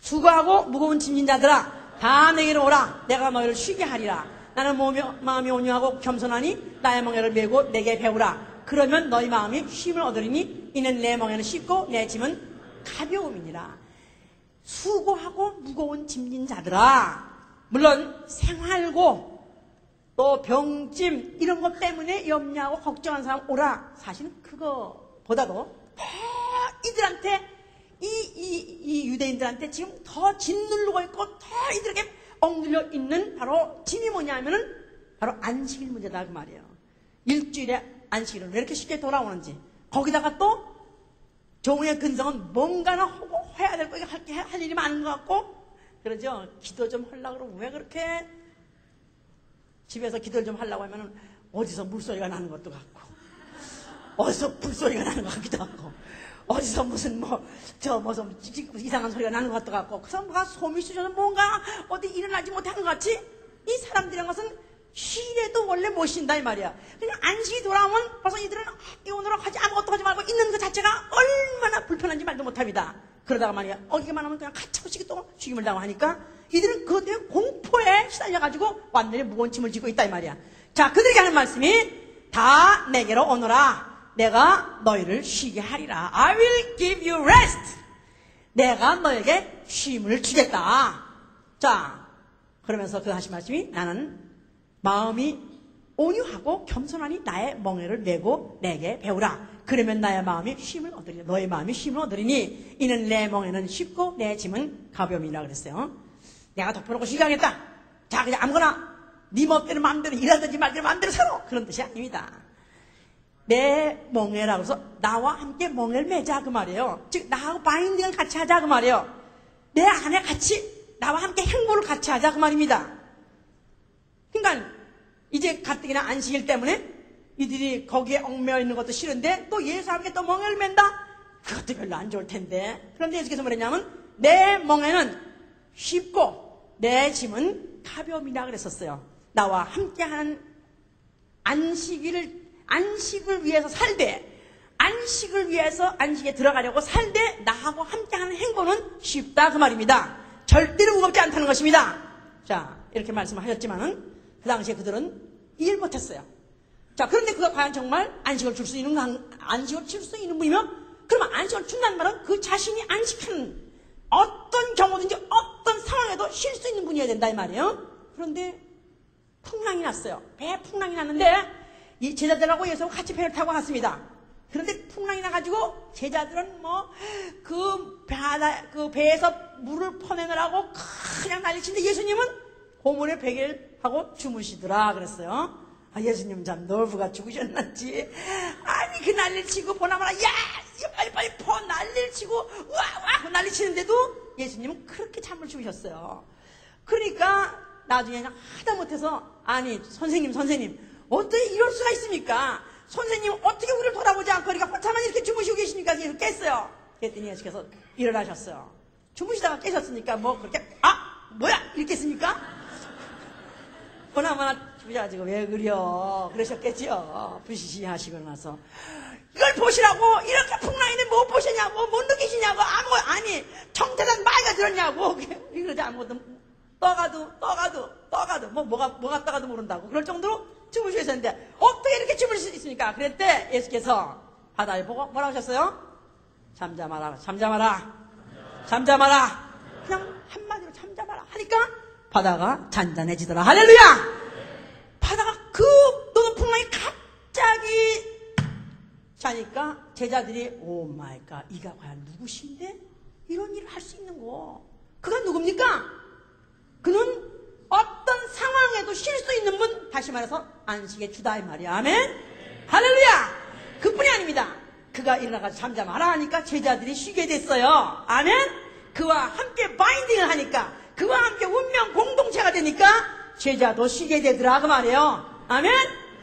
수고하고 무거운 짐진 자들아 다 내게로 오라. 내가 너희를 쉬게 하리라. 나는 마음이 온유하고 겸손하니 나의 멍에를 메고 내게 배우라. 그러면 너희 마음이 쉼을 얻으리니 이는 내 멍에는 쉽고 내 짐은 가벼움이니라. 수고하고 무거운 짐진 자들아, 물론 생활고 또 병짐 이런 것 때문에 염려하고 걱정하는 사람 오라. 사실 그거보다도 더 이들한테 이 유대인들한테 지금 더 짓누르고 있고 더 이들에게 엉들려 있는 바로 짐이 뭐냐면은 바로 안식일 문제다 그 말이에요. 일주일에 안식일은 왜 이렇게 쉽게 돌아오는지, 거기다가 또 종의 근성은 뭔가나 해야 될 거, 할 일이 많은 것 같고, 그러죠. 기도 좀 하려고 그러고, 왜 그렇게 집에서 기도를 좀 하려고 하면은 어디서 물소리가 나는 것도 같고, 어디서 불소리가 나는 것 같기도 하고, 어디서 무슨 무슨 이상한 소리가 나는 것도 같고, 그래서 뭐가 소미 쑤셔서 뭔가 어디 일어나지 못한 것 같이, 이 사람들이란 것은 쉬래도 원래 못 쉰다 이 말이야. 그냥 안식이 돌아오면 벌써 이들은 오늘은 아무것도 하지 말고 있는 것 자체가 얼마나 불편한지 말도 못합니다. 그러다가 말이야 어기만 하면 그냥 가차없이 또 죽임을 당하니까 이들은 그것 때문에 공포에 시달려가지고 완전히 무거운 짐을 지고 있다 이 말이야. 자, 그들에게 하는 말씀이 다 내게로 오너라. 내가 너희를 쉬게 하리라. I will give you rest. 내가 너에게 쉼을 주겠다. 자, 그러면서 그 하신 말씀이 나는 마음이 온유하고 겸손하니 나의 멍에를 메고 내게 배우라. 그러면 나의 마음이 쉼을 얻으리니, 너의 마음이 쉼을 얻으리니 이는 내 멍에는 쉽고 내 짐은 가벼움이라 그랬어요. 내가 덮어놓고 쉬게 하겠다. 자, 그냥 아무거나 네 멋대로 마음대로 일하든지 말대로 마음대로 살아, 그런 뜻이 아닙니다. 내 멍에라고 해서 나와 함께 멍에를 매자 그 말이에요. 즉 나하고 바인딩을 같이 하자 그 말이에요. 내 안에 같이 나와 함께 행보를 같이 하자 그 말입니다. 그러니까 이제 가뜩이나 안식일 때문에 이들이 거기에 얽매여 있는 것도 싫은데 또 예수 함께 또 멍에를 맨다? 그것도 별로 안 좋을 텐데. 그런데 예수께서 뭐랬냐면 내 멍에는 쉽고 내 짐은 가벼움이라 그랬었어요. 나와 함께하는 안식을 위해서 살되, 안식을 위해서 안식에 들어가려고 살되 나하고 함께하는 행보는 쉽다 그 말입니다. 절대로 무겁지 않다는 것입니다. 자, 이렇게 말씀을 하셨지만은 그 당시에 그들은 이해를 못했어요. 자, 그런데 그가 과연 정말 안식을 줄 수 있는 분이면, 그러면 안식을 준다는 말은 그 자신이 안식하는 어떤 경우든지 어떤 상황에도 쉴 수 있는 분이어야 된다 이 말이에요. 그런데 풍랑이 났어요. 배에 풍랑이 났는데 이 제자들하고 예수하고 같이 배를 타고 갔습니다. 그런데 풍랑이 나가지고 제자들은 그 배에서 물을 퍼내느라고 그냥 난리치는데 예수님은 고물에 베개를 하고 주무시더라 그랬어요. 아, 예수님 참 놀부가 죽으셨는지, 아니 그 난리를 치고 보나마나 야 빨리 퍼 난리를 치고 와 난리치는데도 예수님은 그렇게 잠을 주무셨어요. 그러니까 나중에 하다 못해서 아니 선생님 어떻게 이럴 수가 있습니까? 선생님 어떻게 우리를 돌아보지 않고 그러니까 혼자만 이렇게 주무시고 계시니까 깼어요. 그랬더니 예수께서 일어나셨어요. 주무시다가 깨셨으니까 뭐 그렇게 뭐야 이렇게 했습니까? 보나마나 주무셔가지고 왜 그려 그러셨겠죠. 부시시 하시고 나서 이걸 보시라고 이렇게 풍랑인데 못 보시냐고 못 느끼시냐고 아니 청태단 마이가 들었냐고 그러지 아무것도 떠가도 뭐가 떠가도 모른다고 그럴 정도로 주무시고 있었는데 어떻게 이렇게 주무실 수 있습니까? 그랬대 예수께서 바다에 보고 뭐라고 하셨어요? 잠잠하라 그냥 한마디로 잠잠하라 하니까 바다가 잔잔해지더라. 할렐루야! 바다가 그 높은 풍랑이 갑자기 자니까 제자들이 오 마이 갓 이가 과연 누구신데 이런 일을 할 수 있는 거. 그가 누굽니까? 그는 어떤 상황에도 쉴 수 있는 분, 다시 말해서 안식의 주다 이 말이야. 아멘? 할렐루야! 그뿐이 아닙니다. 그가 일어나가서 잠잠하라 하니까 제자들이 쉬게 됐어요. 아멘? 그와 함께 바인딩을 하니까, 그와 함께 운명 공동체가 되니까 제자도 쉬게 되더라 그 말이에요. 아멘?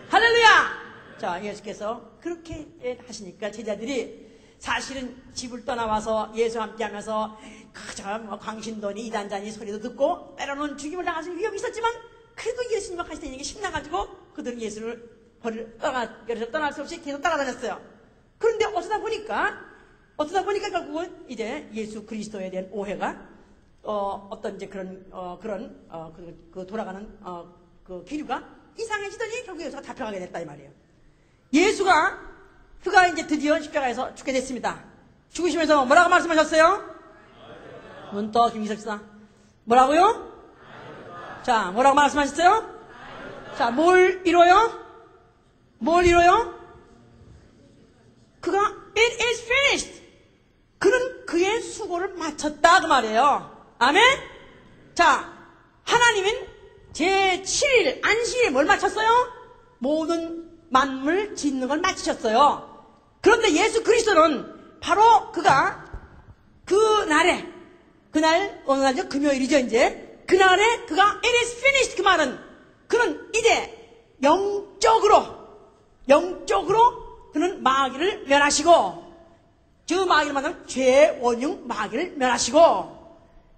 할렐루야! 자, 예수께서 그렇게 하시니까 제자들이 사실은 집을 떠나와서 예수와 함께 하면서 그저 광신도니 이단자니 소리도 듣고 때로는 죽임을 당하실 위험이 있었지만 그래도 예수님과 같이 다니는 게 신나가지고 그들은 예수를 떠날 수 없이 계속 따라다녔어요. 그런데 어쩌다 보니까 결국은 이제 예수 그리스도에 대한 오해가 어떤 이제 그 돌아가는 그 기류가 이상해지더니 결국 예수가 잡혀가게 됐다 이 말이에요. 그가 이제 드디어 십자가에서 죽게 됐습니다. 죽으시면서 뭐라고 말씀하셨어요? 눈 떠, 김기석 씨다. 뭐라고요? 자, 뭐라고 말씀하셨어요? 자, 뭘 이뤄요? 그가 it is finished. 그는 그의 수고를 마쳤다 그 말이에요. 아멘? 자, 하나님은 제7일 안식일에 뭘 마쳤어요? 모든 만물 짓는 걸 마치셨어요. 그런데 예수 그리스도는 바로 그가 어느 날이죠? 금요일이죠 이제. 그날에 그가 it is finished 그 말은 그는 이제 영적으로 그는 마귀를 멸하시고 저 마귀를 만나면 죄의 원흉 마귀를 멸하시고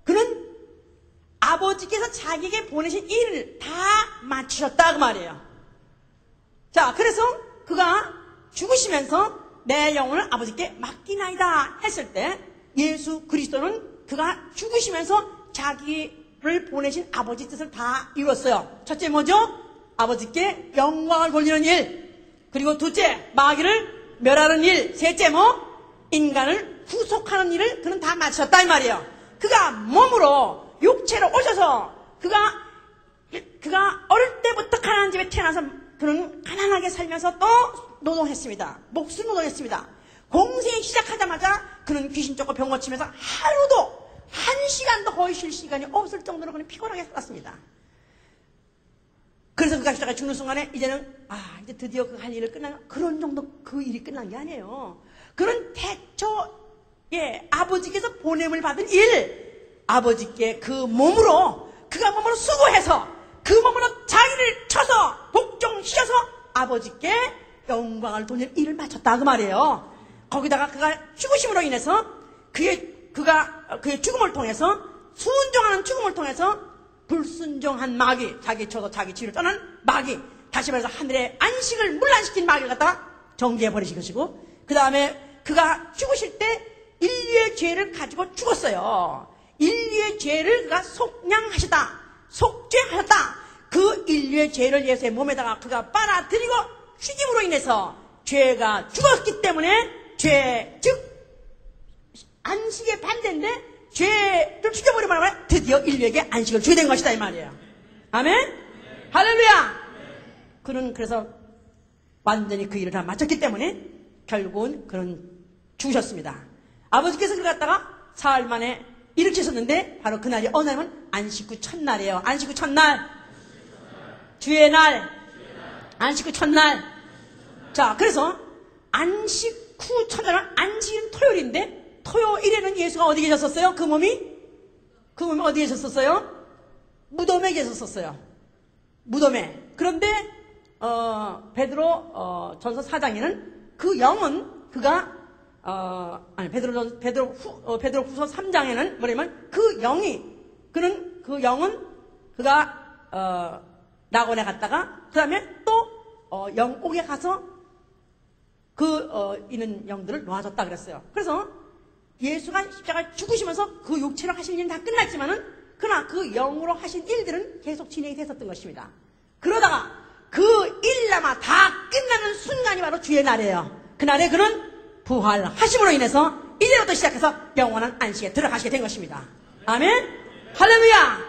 그는 아버지께서 자기에게 보내신 일을 다 마치셨다 그 말이에요. 자, 그래서 그가 죽으시면서 내 영혼을 아버지께 맡기나이다 했을 때 예수 그리스도는 그가 죽으시면서 자기를 보내신 아버지 뜻을 다 이뤘어요. 첫째 뭐죠? 아버지께 영광을 돌리는 일. 그리고 둘째 마귀를 멸하는 일. 셋째 인간을 구속하는 일을 그는 다 마쳤다 이 말이에요. 그가 몸으로 육체로 오셔서 그가 어릴 때부터 가난한 집에 태어나서 그는 가난하게 살면서 또 노동했습니다. 목숨 노동했습니다. 공생이 시작하자마자 그는 귀신 쫓고 병 고치면서 하루도 한 시간도 거의 쉴 시간이 없을 정도로 그는 피곤하게 살았습니다. 그래서 그가 십자가에 죽는 순간에 이제는 이제 드디어 그 할 일을 그런 정도 그 일이 끝난 게 아니에요. 그는 태초에 아버지께서 보냄을 받은 일, 아버지께 그가 몸으로 수고해서 그 몸으로 자기를 쳐서 복종시켜서 아버지께 영광을 돌릴 일을 마쳤다 그 말이에요. 거기다가 그가 죽으심으로 인해서 그의 죽음을 통해서 순종하는 죽음을 통해서 불순종한 마귀, 자기 쳐서 자기 지를 떠난 마귀, 다시 말해서 하늘의 안식을 문란시킨 마귀를 갖다가 정지해 버리신 것이고, 그 다음에 그가 죽으실 때 인류의 죄를 가지고 죽었어요. 인류의 죄를 그가 속량하셨다, 속죄하셨다. 그 인류의 죄를 예수의 몸에다가 그가 빨아들이고 죽임으로 인해서 죄가 죽었기 때문에 즉 안식의 반대인데 죄를 죽여버리면 드디어 인류에게 안식을 주게 된 것이다 이 말이에요. 아멘? 할렐루야! 그는 그래서 완전히 그 일을 다 마쳤기 때문에 결국은 그는 죽으셨습니다. 아버지께서 그를 갖다가 사흘 만에 일으키셨는데 바로 그날이 어느 날이면 안식 후 첫날이에요. 안식 후 첫날, 주의 날, 안식 후 첫날. 자, 그래서 안식 후 첫날은 안식일은 토요일인데 토요일에는 예수가 어디 계셨었어요? 그 몸이 어디 계셨었어요? 무덤에 계셨었어요. 무덤에. 그런데 베드로 전서 4장에는 그 영은 베드로 후서 3장에는 뭐냐면 그 영은 그가 낙원에 갔다가 그 다음에 또 영옥에 가서 있는 영들을 놓아줬다 그랬어요. 그래서 예수가 십자가에 죽으시면서 그 육체로 하신 일은 다 끝났지만은 그러나 그 영으로 하신 일들은 계속 진행이 됐었던 것입니다. 그러다가 그 일남아 다 끝나는 순간이 바로 주의 날이에요. 그날에 그는 부활하심으로 인해서 이제부터 시작해서 영원한 안식에 들어가시게 된 것입니다. 아멘? 할렐루야!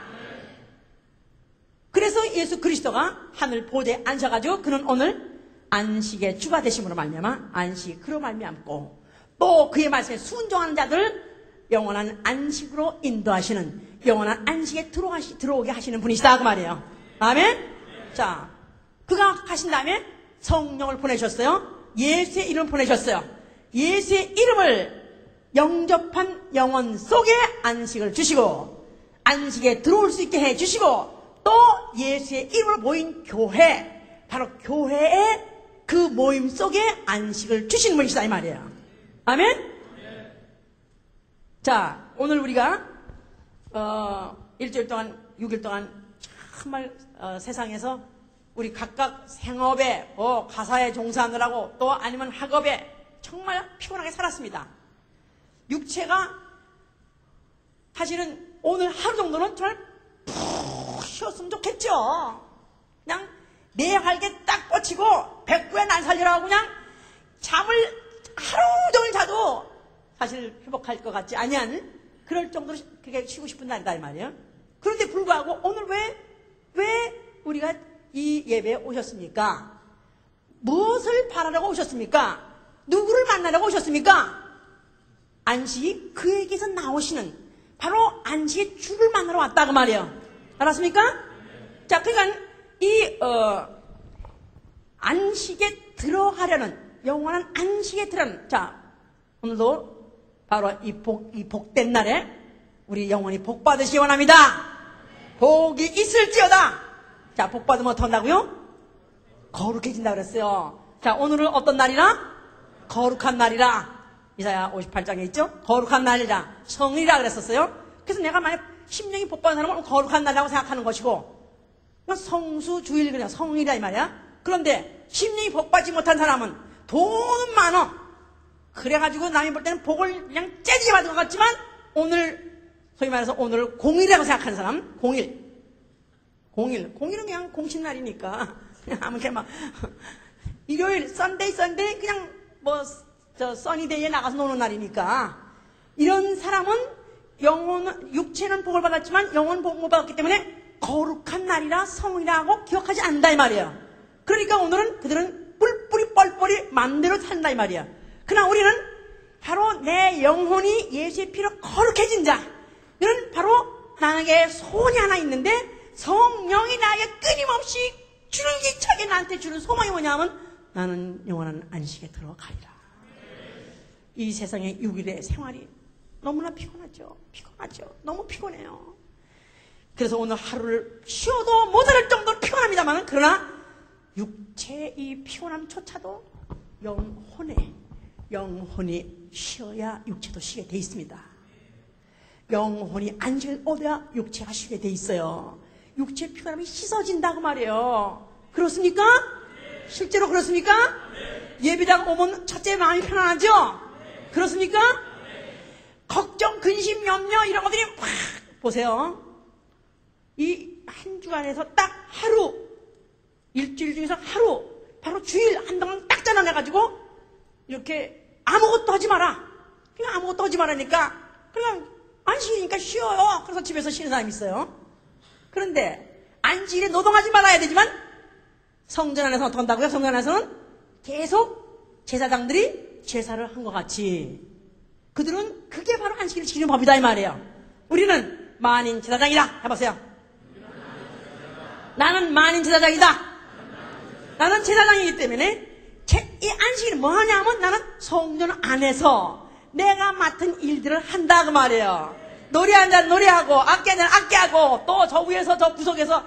그래서 예수 그리스도가 하늘 보좌에 앉아가지고 그는 오늘 안식의 주가 되심으로 말미암아 안식으로 말미암고 또 그의 말씀에 순종하는 자들 영원한 안식으로 인도하시는 영원한 안식에 들어오게 하시는 분이시다 그 말이에요. 아멘? 자, 그가 하신 다음에 성령을 보내셨어요. 예수의 이름을 보내셨어요. 예수의 이름을 영접한 영혼 속에 안식을 주시고 안식에 들어올 수 있게 해주시고 또 예수의 이름으로 모인 교회, 바로 교회의 그 모임 속에 안식을 주시는 분이시다 이 말이에요. 아멘? 자, 오늘 우리가 일주일 동안 6일 동안 정말 세상에서 우리 각각 생업에 가사에 종사하느라고 또 아니면 학업에 정말 피곤하게 살았습니다. 육체가 사실은 오늘 하루 정도는 정말 푹 쉬었으면 좋겠죠. 그냥 내 활개 딱 뻗치고 백구에 날 살리라고 그냥 잠을 하루 종일 자도 사실 회복할 것 같지 아니한 그럴 정도로 그게 쉬고 싶은 날이다 이 말이에요. 그런데 불구하고 오늘 왜 우리가 이 예배에 오셨습니까? 무엇을 바라려고 오셨습니까? 누구를 만나려고 오셨습니까? 안식이 그에게서 나오시는 바로 안식의 주를 만나러 왔다 그 말이에요. 알았습니까? 자, 그러니까 이 안식에 들어가려는 영원한 안식에 들어가는 자 오늘도 바로 이 복된 날에 우리 영원히 복 받으시기 원합니다. 복이 있을지어다. 자, 복 받으면 어떻게 한다고요? 거룩해진다 그랬어요. 자, 오늘은 어떤 날이라? 거룩한 날이라. 이사야 58장에 있죠? 거룩한 날이라. 성이라 그랬었어요. 그래서 내가 만약 심령이 복 받은 사람은 거룩한 날이라고 생각하는 것이고 성수주일 그냥 성이라 이 말이야. 그런데 심령이 복 받지 못한 사람은 돈은 많어. 그래가지고 남이 볼 때는 복을 그냥 째지게 받은 것 같지만 오늘 소위 말해서 오늘을 공일이라고 생각하는 사람 공일은 그냥 공신날이니까 그냥 아무렇게 막 일요일 썬데이 그냥 뭐 저 써니데이에 나가서 노는 날이니까 이런 사람은 육체는 복을 받았지만 영혼은 복 못 받았기 때문에 거룩한 날이라 성이라고 기억하지 않는다 이 말이에요. 그러니까 오늘은 그들은 뿔뿔이 뻘뻘이 맘대로 산다 이 말이야. 그러나 우리는 바로 내 영혼이 예수의 피로 거룩해진 자. 이는 바로 나에게 소원이 하나 있는데 성령이 나에게 끊임없이 줄기차게 나한테 주는 소망이 뭐냐면 나는 영원한 안식에 들어가리라. 이 세상의 6일의 생활이 너무나 피곤하죠. 너무 피곤해요. 그래서 오늘 하루를 쉬어도 모자랄 정도로 피곤합니다만 그러나 육체의 이 피곤함조차도 영혼이 쉬어야 육체도 쉬게 돼 있습니다. 영혼이 안식을 얻어야 육체가 쉬게 돼 있어요. 육체의 피곤함이 씻어진다고 말이에요. 그렇습니까? 실제로 그렇습니까? 예배당 오면 첫째 마음이 편안하죠? 그렇습니까? 걱정, 근심, 염려 이런 것들이 확 보세요. 이 한 주간에서 딱 하루 일주일 중에서 하루 바로 주일 한동안 딱 전환해가지고 이렇게 아무것도 하지 마라. 그냥 아무것도 하지 말라니까 그냥 안식이니까 쉬어요. 그래서 집에서 쉬는 사람이 있어요. 그런데 안식일에 노동하지 말아야 되지만 성전 안에서 어떻게 한다고요? 성전 안에서는 계속 제사장들이 제사를 한 것 같이 그들은 그게 바로 안식일을 지키는 법이다 이 말이에요. 우리는 만인 제사장이다. 해보세요. 나는 만인 제사장이다. 나는 제사장이기 때문에 이 안식일은 뭐 하냐면 나는 성전 안에서 내가 맡은 일들을 한다 그 말이에요. 노래하는 자는 노래하고 악기하는 자는 악기하고 또 저 위에서 저 구석에서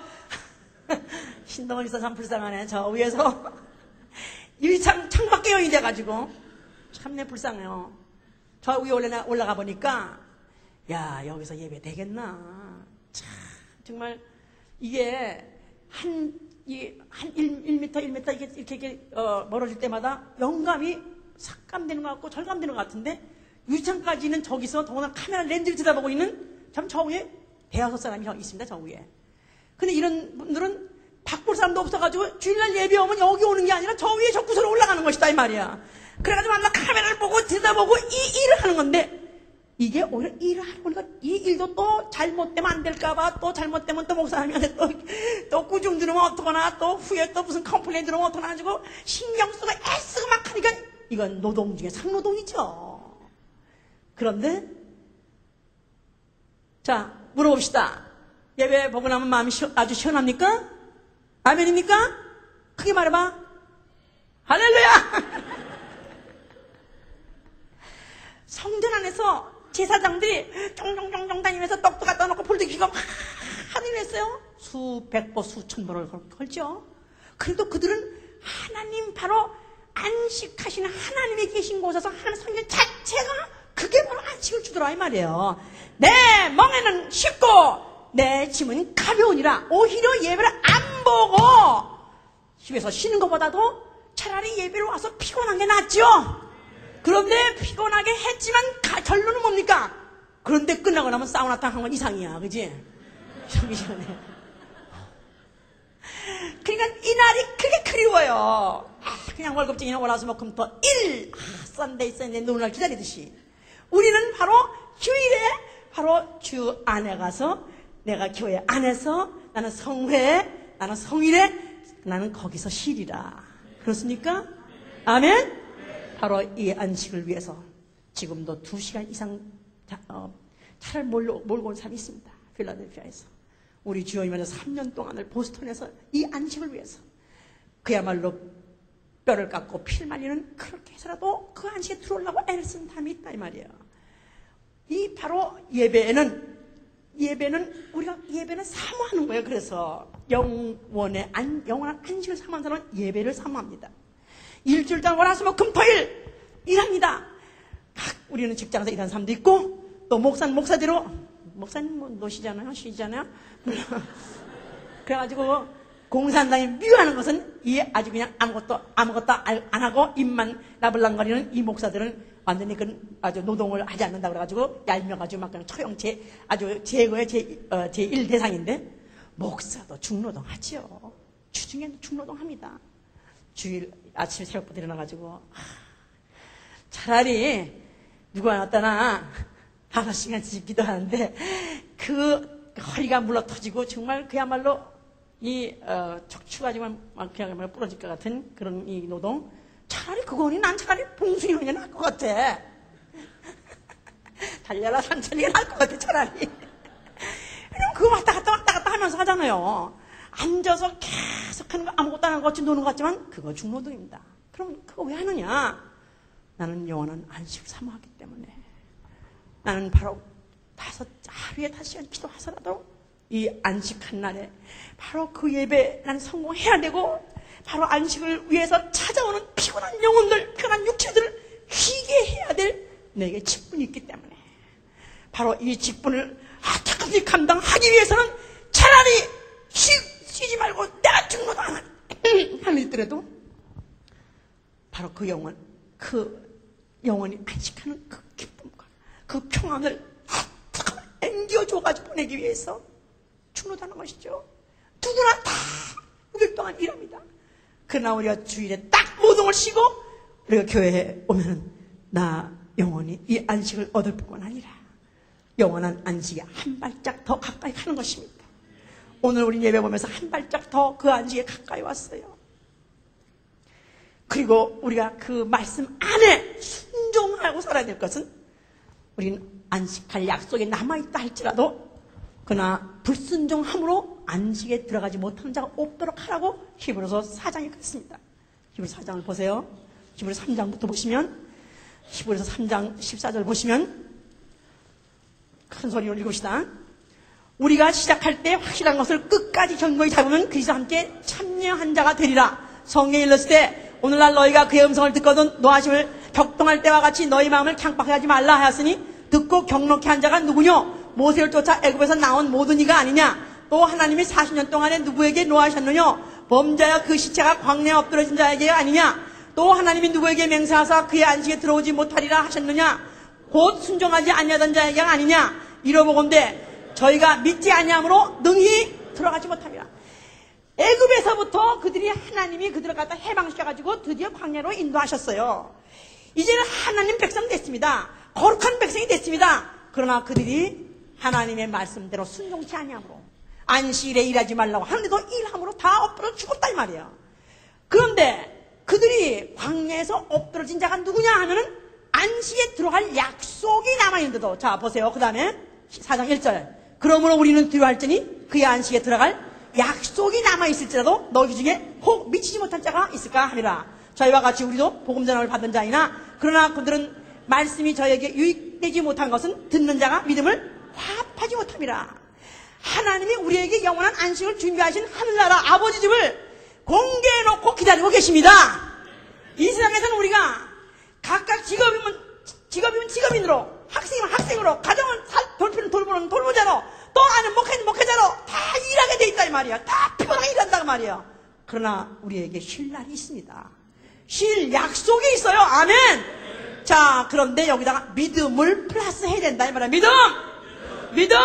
신동을 있어 참 불쌍하네. 저 위에서 유리창 창밖에 여인이 돼가지고 참내 불쌍해요. 저 위에 올라가 보니까 야 여기서 예배 되겠나. 참 정말 이게 한 1m 이렇게 멀어질 때마다 영감이 삭감되는 것 같고 절감되는 것 같은데 유리창까지는 저기서 더구나 카메라 렌즈를 들여다보고 있는 참 저 위에 대여섯 사람이 있습니다. 저 위에. 근데 이런 분들은 바꿀 사람도 없어가지고 주일날 예배 오면 여기 오는 게 아니라 저 위에 저 구석으로 올라가는 것이다 이 말이야. 그래가지고 만나 카메라를 보고 들여다보고 이 일을 하는 건데 이게 오히려 일을 하는 거니까 이 일도 또 잘못되면 안 될까봐 또 잘못되면 또 목사님한테 또 꾸중 들으면 어떡하나 또 후에 또 무슨 컴플레인 들으면 어떡하나 가지고 신경 쓰고 애쓰고 막 하니까 이건 노동 중에 상노동이죠. 그런데 자 물어봅시다. 예배 보고 나면 마음이 아주 시원합니까? 아멘입니까? 크게 말해봐. 할렐루야. 성전 안에서 제사장들이 쫑쫑쫑쫑 다니면서 떡도 갖다 놓고 불도 켜고 막 하늘 했어요. 수백 보 수천 보를 걸죠. 그래도 그들은 하나님 바로 안식하시는 하나님이 계신 곳에서 하는 성전 자체가 그게 바로 안식을 주더라 이 말이에요. 내 멍에는 쉽고 내 짐은 가벼우니라. 오히려 예배를 안 보고 집에서 쉬는 것보다도 차라리 예배를 와서 피곤한 게 낫죠. 그런데 피곤하게 했지만 결론은 뭡니까? 그런데 끝나고 나면 사우나탕 한 건 이상이야. 그지? 이상해. 그러니까 이날이 그게 그리워요. 그냥 월급쟁이는 월화수목금토 1 썬데이 노는날 기다리듯이 우리는 바로 휴일에 바로 주 안에 가서 내가 교회 안에서 나는 성회에 나는 성일에 나는 거기서 쉬리라. 그렇습니까? 아멘? 바로 이 안식을 위해서 지금도 2시간 이상 차를 몰고 온 사람이 있습니다. 필라델피아에서. 우리 주여님은 3년 동안을 보스턴에서 이 안식을 위해서 그야말로 뼈를 깎고 피를 말리는 그렇게 해서라도 그 안식에 들어오려고 애를 쓴 사람이 있다 이 말이에요. 이 바로 예배는 우리가 예배는 사모하는 거예요. 그래서 영원한 안식을 사모하는 사람은 예배를 사모합니다. 일주일 동안 월화수목금토일 일합니다. 우리는 직장에서 일하는 사람도 있고 또 목사대로 목사님 뭐 노시잖아요, 쉬잖아요. 그래가지고 공산당이 미워하는 것은 이 아주 그냥 아무것도 안 하고 입만 나불랑거리는 이 목사들은 완전히 그 아주 노동을 하지 않는다 그래가지고 얄미워가지고 막 그냥 처형제 아주 제거의 제1 대상인데 목사도 중노동 하지요. 주중에는 중노동 합니다. 주일 아침 새벽부터 일어나가지고 차라리 누가 왔다나 5시간씩 기도하는데 그 허리가 물러터지고 정말 그야말로 이 척추가 정말 그야말로 부러질 것 같은 그런 이 노동 차라리 그거니 난 차라리 봉순이 형이 나을 것 같아. 달려라 산천이가 나을 것 같아 차라리. 그럼 그거 왔다 갔다 하면서 하잖아요. 앉아서 계속 하는 거 아무것도 안 하는 것 같이 노는 것 같지만 그거 중노동입니다. 그럼 그거 왜 하느냐? 나는 영원한 안식을 사모하기 때문에 나는 바로 하루에 5시간 기도하서라도 이 안식한 날에 바로 그 예배 난 성공해야 되고 바로 안식을 위해서 찾아오는 피곤한 영혼들, 피곤한 육체들을 쉬게 해야 될 내게 직분이 있기 때문에 바로 이 직분을 어떻게든지 감당하기 위해서는 차라리 쉬지 말고 내가 중노도 안 하더라도 바로 그 영혼이 안식하는 그 기쁨과 그 평안을 앵겨줘가지고 보내기 위해서 중노하는 것이죠. 누구나 다 6일 동안 일합니다. 그러나 우리가 주일에 딱 모동을 쉬고 우리가 교회에 오면은 나 영원히 이 안식을 얻을 뿐만 아니라 영원한 안식에 한 발짝 더 가까이 가는 것입니다. 오늘 우리 예배 보면서 한 발짝 더 그 안식에 가까이 왔어요. 그리고 우리가 그 말씀 안에 순종하고 살아야 될 것은 우리는 안식할 약속에 남아있다 할지라도 그러나 불순종함으로 안식에 들어가지 못하는 자가 없도록 하라고 히브리서 4장에 그랬습니다. 히브리서 4장을 보세요. 히브리서 3장부터 보시면 히브리서 3장 14절 보시면 큰 소리로 읽읍시다. 우리가 시작할 때 확실한 것을 끝까지 견고히 잡으면 그리스도와 함께 참여한 자가 되리라. 성경에 일렀을 때 오늘날 너희가 그의 음성을 듣거든 노하심을 격동할 때와 같이 너희 마음을 강팍하지 말라 하였으니 듣고 경록히 한 자가 누구뇨? 모세를 쫓아 애굽에서 나온 모든 이가 아니냐? 또 하나님이 40년 동안에 누구에게 노하셨느뇨? 범자여 그 시체가 광야에 엎드러진 자에게 아니냐? 또 하나님이 누구에게 맹세하사 그의 안식에 들어오지 못하리라 하셨느냐? 곧 순종하지 아니하던 자에게 아니냐? 이러보건대 저희가 믿지 아니함으로 능히 들어가지 못합니다. 애굽에서부터 그들이 하나님이 그들을 갖다 해방시켜가지고 드디어 광야로 인도하셨어요. 이제는 하나님 백성 됐습니다. 거룩한 백성이 됐습니다. 그러나 그들이 하나님의 말씀대로 순종치 아니함으로 안식일에 일하지 말라고 하는데도 일함으로 다 엎드려 죽었다 이 말이에요. 그런데 그들이 광야에서 엎드러진 자가 누구냐 하면은 안식에 들어갈 약속이 남아있는데도 자 보세요. 그 다음에 4장 1절 그러므로 우리는 두려워할지니 그의 안식에 들어갈 약속이 남아있을지라도 너희 중에 혹 미치지 못한 자가 있을까 하리라. 저희와 같이 우리도 복음 전함을 받은 자이나 그러나 그들은 말씀이 저에게 유익되지 못한 것은 듣는 자가 믿음을 화합하지 못함이라. 하나님이 우리에게 영원한 안식을 준비하신 하늘나라 아버지 집을 공개해놓고 기다리고 계십니다. 이 세상에서는 우리가 각각 직업이면 직업인으로 학생이면 학생으로 가정을 돌보는 돌보자로 또 아는 목회자로 다 일하게 돼 있다 이 말이야. 다 편하게 일한다 이 말이야. 그러나 우리에게 쉴 날이 있습니다. 쉴 약속이 있어요. 아멘. 자, 그런데 여기다가 믿음을 플러스 해야 된다 이 말이야. 믿음을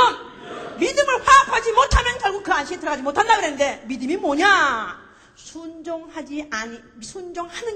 화합하지 못하면 결국 그 안식에 들어가지 못한다 그랬는데, 믿음이 뭐냐? 순종하는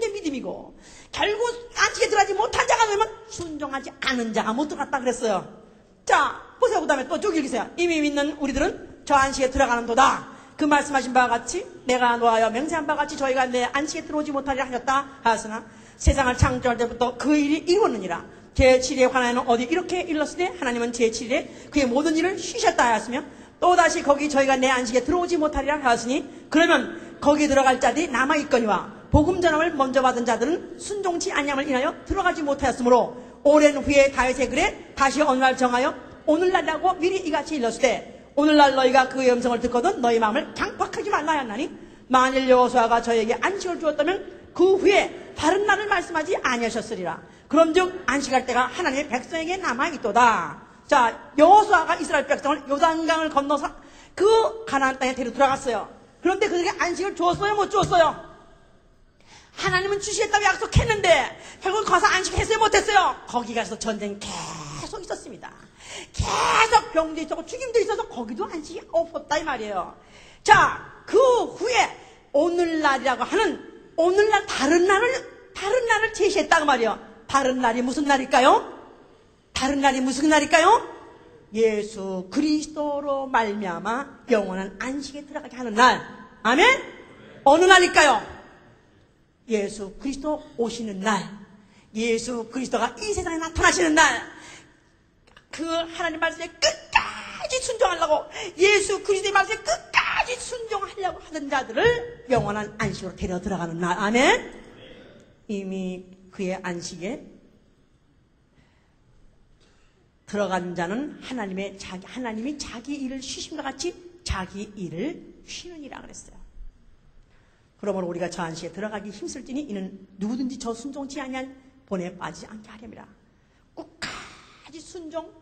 게 믿음이고, 결국 안식에 들어가지 못한 자가 되면 순종하지 않은 자가 못 들어갔다 그랬어요. 자, 보세요. 그 다음에 또 쭉 읽으세요. 이미 믿는 우리들은 저 안식에 들어가는 도다. 그 말씀하신 바와 같이 내가 노하여 맹세한 바와 같이 저희가 내 안식에 들어오지 못하리라 하셨다 하였으나 세상을 창조할 때부터 그 일이 이루었느니라. 제7일에 관하여는 어디 이렇게 일렀으되 하나님은 제7일에 그의 모든 일을 쉬셨다 하였으며 또다시 거기 저희가 내 안식에 들어오지 못하리라 하였으니 그러면 거기에 들어갈 자들이 남아있거니와 복음 전함을 먼저 받은 자들은 순종치 아니함을 인하여 들어가지 못하였으므로 오랜 후에 다윗의 글에 다시 어느 날 정하여 오늘날이라고 미리 이같이 일렀으되 오늘날 너희가 그의 음성을 듣거든 너희 마음을 강팍하지 말라 하였나니 만일 여호수아가 저에게 안식을 주었다면 그 후에 다른 날을 말씀하지 아니하셨으리라. 그런즉 안식할 때가 하나님의 백성에게 남아있도다. 자, 여호수아가 이스라엘 백성을 요단강을 건너서 그 가나안 땅에 데려 들어갔어요. 그런데 그에게 안식을 주었어요? 못 주었어요? 하나님은 주시겠다고 약속했는데 결국 가서 안식했어요? 못했어요? 거기 가서 전쟁이 계속 있었습니다. 계속 병도 있었고 죽임도 있어서 거기도 안식이 없었다 이 말이에요. 자, 그 후에 오늘날이라고 하는 오늘날 다른 날을 제시했다고 말이에요. 다른 날이 무슨 날일까요? 다른 날이 무슨 날일까요? 예수 그리스도로 말미암아 영원한 안식에 들어가게 하는 날. 아멘? 어느 날일까요? 예수 그리스도 오시는 날. 예수 그리스도가 이 세상에 나타나시는 날. 그 하나님 말씀에 끝까지 순종하려고 예수 그리스도의 말씀에 끝까지 순종하려고 하던 자들을 영원한 안식으로 데려 들어가는 날. 아멘? 이미 그의 안식에 들어간 자는 하나님이 자기 일을 쉬심과 같이 자기 일을 쉬느니라 그랬어요. 그러므로 우리가 저 안식에 들어가기 힘쓸지니 이는 누구든지 저 순종치 아니한 본에 빠지지 않게 하렵니다. 끝까지 순종,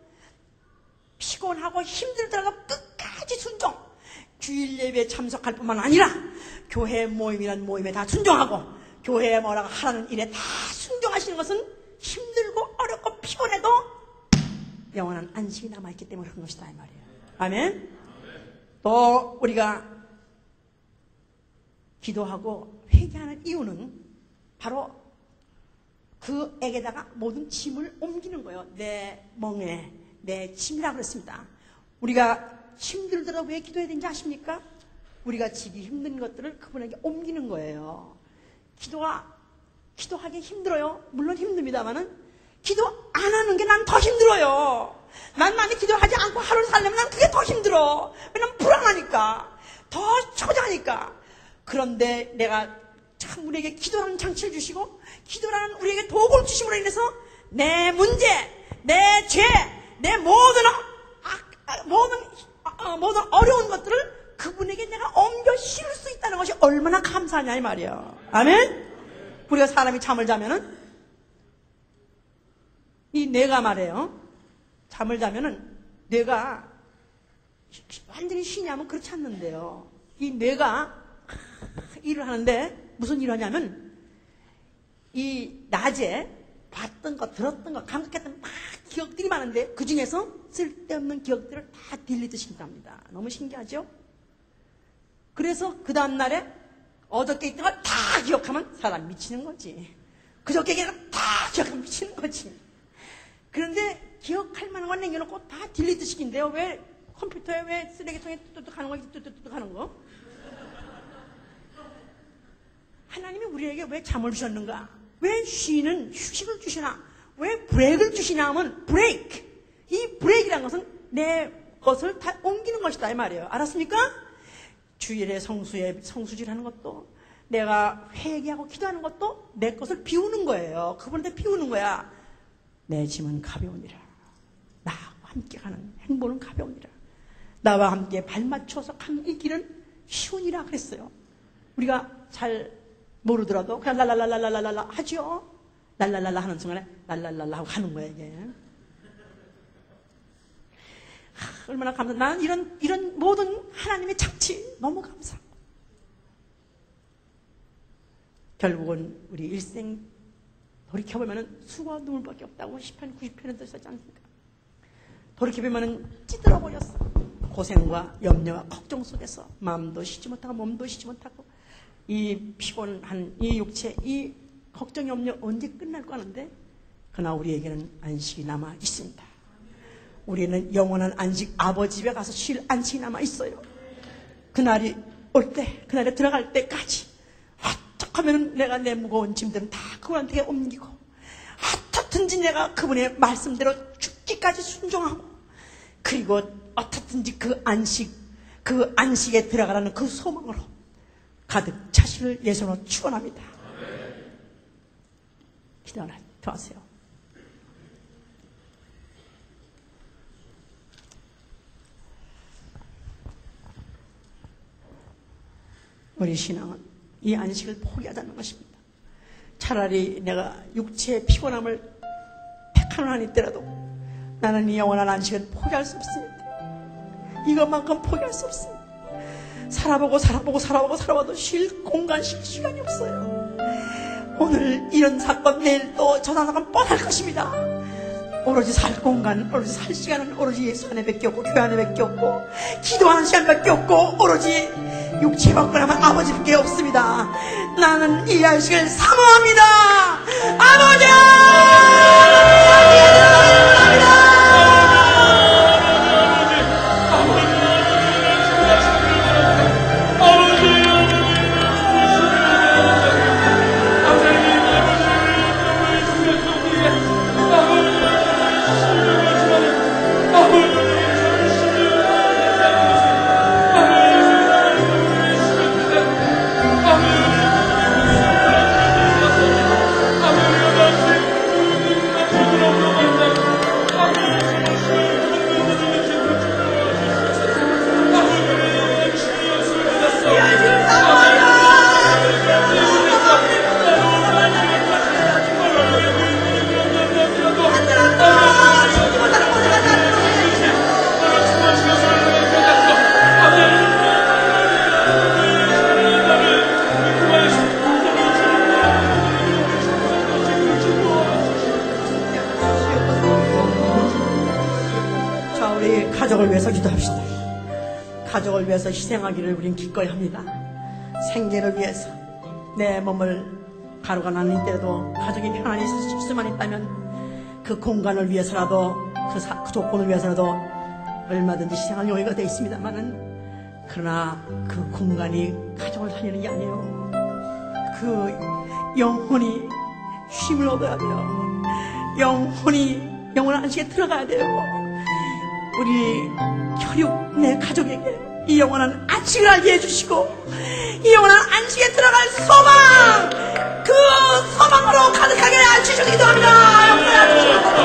피곤하고 힘들더라도 끝까지 순종. 주일 예배에 참석할 뿐만 아니라 교회 모임이란 모임에 다 순종하고 교회에 뭐라고 하라는 일에 다 순종하시는 것은 힘들고 어렵고 피곤해도 영원한 안식이 남아있기 때문에 그런 것이다 이 말이에요. 아멘. 또 우리가 기도하고 회개하는 이유는 바로 그에게다가 모든 짐을 옮기는 거예요. 내 멍에 내 짐이라고 그랬습니다. 우리가 힘들더라도 왜 기도해야 되는지 아십니까? 우리가 지기 힘든 것들을 그분에게 옮기는 거예요. 기도하기 힘들어요. 물론 힘듭니다만은 기도 안 하는 게 난 더 힘들어요. 난 많이 기도하지 않고 하루를 살려면 난 그게 더 힘들어. 왜냐면 불안하니까, 더 초조하니까. 그런데 내가 참 우리에게 기도라는 장치를 주시고 기도라는 우리에게 도구를 주심으로 인해서 내 문제, 내 죄, 내 모든 어려운 것들을 그분에게 내가 옮겨 실을 수 있다는 것이 얼마나 감사하냐 이 말이에요. 아멘? 우리가 사람이 잠을 자면은 이 뇌가 말이에요. 잠을 자면은 뇌가 완전히 쉬냐면 그렇지 않는데요. 이 뇌가 일을 하는데 무슨 일을 하냐면 이 낮에 봤던 거, 들었던 거, 감각했던 막 기억들이 많은데 그 중에서 쓸데없는 기억들을 다 딜리트 시킨답니다. 너무 신기하죠? 그래서 그 다음날에 어저께 있던 걸 다 기억하면 사람 미치는 거지. 그저께 얘기는 다 기억하면 미치는 거지. 그런데 기억할 만한 건 남겨놓고 다 딜리트 시킨대요. 왜 컴퓨터에 왜 쓰레기통에 뚝뚝뚝 하는 거, 뚝뚝뚝 하는 거? 하나님이 우리에게 왜 잠을 주셨는가? 왜 쉬는 휴식을 주시나? 왜 브레이크를 주시나 하면 브레이크. 이 브레이크라는 것은 내 것을 다 옮기는 것이다 이 말이에요. 알았습니까? 주일에 성수질하는 것도 내가 회개하고 기도하는 것도 내 것을 비우는 거예요. 그분한테 비우는 거야. 내 짐은 가벼우니라. 나와 함께 가는 행보는 가벼우니라. 나와 함께 발맞춰서 가는 이 길은 쉬우니라 그랬어요. 우리가 잘 모르더라도 그냥 랄랄랄랄랄랄라 하죠. 랄랄랄라 하는 순간에 랄랄랄라 하고 가는 거예요 이게. 얼마나 감사. 나는 이런 모든 하나님의 장치 너무 감사하고. 결국은 우리 일생 돌이켜보면 수고와 눈물밖에 없다고 10편, 90편에도 썼지 않습니까? 돌이켜보면 찌들어버렸어. 고생과 염려와 걱정 속에서 마음도 쉬지 못하고 몸도 쉬지 못하고 이 피곤한 이 육체, 이 걱정, 염려 언제 끝날까 하는데 그러나 우리에게는 안식이 남아 있습니다. 우리는 영원한 안식, 아버지 집에 가서 쉴 안식이 남아 있어요. 그날이 올 때, 그날에 들어갈 때까지 어떻게 하면 내가 내 무거운 짐들은 다 그분한테 옮기고 어떻든지 내가 그분의 말씀대로 죽기까지 순종하고 그리고 어떻든지 그 안식에 들어가라는 그 소망으로 가득 차시를 예수로 축원합니다. 기도하세요. 우리 신앙은 이 안식을 포기하자는 것입니다. 차라리 내가 육체의 피곤함을 100한 원 있더라도 나는 이 영원한 안식을 포기할 수 없습니다. 이것만큼 포기할 수 없습니다. 살아보고 쉴 공간, 쉴 시간이 없어요. 오늘 이런 사건, 내일 또 저 사건 뻔할 것입니다. 오로지 살 공간, 오로지 살 시간은 오로지 예수 안에밖에 없고 교회 안에밖에 없고 기도하는 시간밖에 없고 오로지 육체 받고 나면 아버지밖에 없습니다. 나는 이 안식을 사모합니다. 아버지! 가족을 위해서 기도합시다. 가족을 위해서 희생하기를 우린 기꺼이 합니다. 생계를 위해서 내 몸을 가루가 나는 때라도 가족이 편안히 있을 수만 있다면 그 공간을 위해서라도 그 조건을 위해서라도 얼마든지 희생할 용의가 되어 있습니다만은 그러나 그 공간이 가족을 살리는 게 아니에요. 그 영혼이 쉼을 얻어야 돼요. 영혼한 안식에 들어가야 돼요. 우리 혈육 내 가족에게 이 영원한 안식을 알게 해주시고 이 영원한 안식에 들어갈 소망, 그 소망으로 가득하게 해주셔서 기도합니다. 역사해 주시옵소서.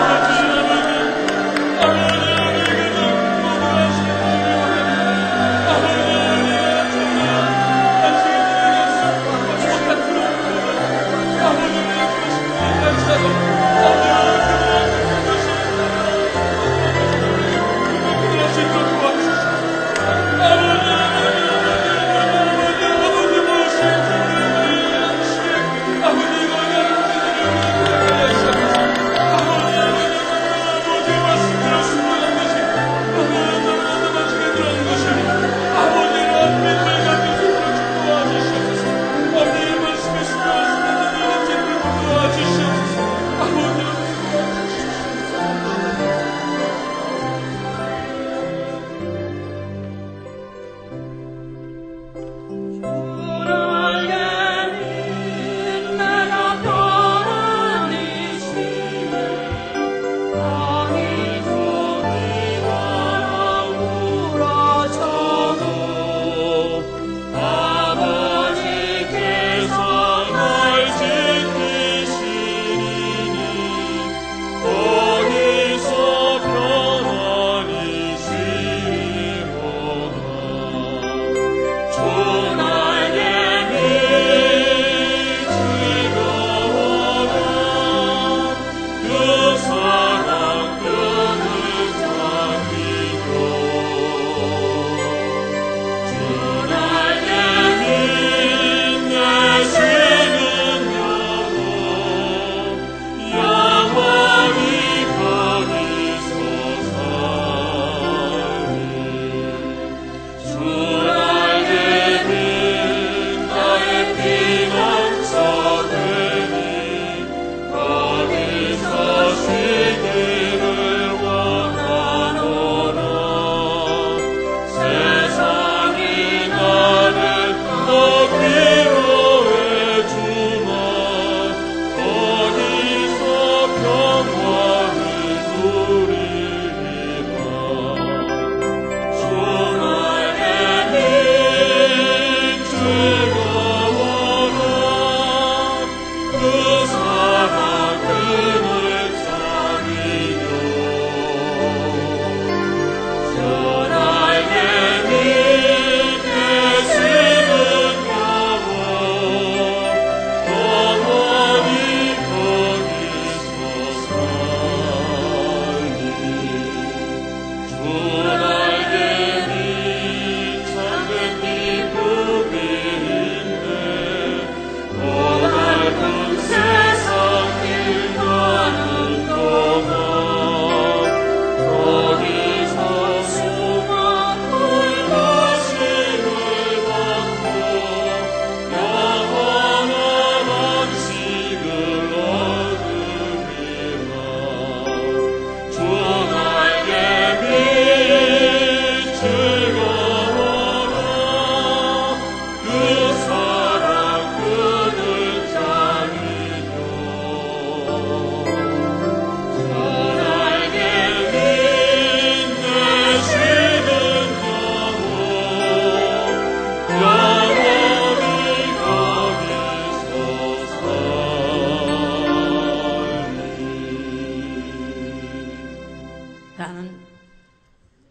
나는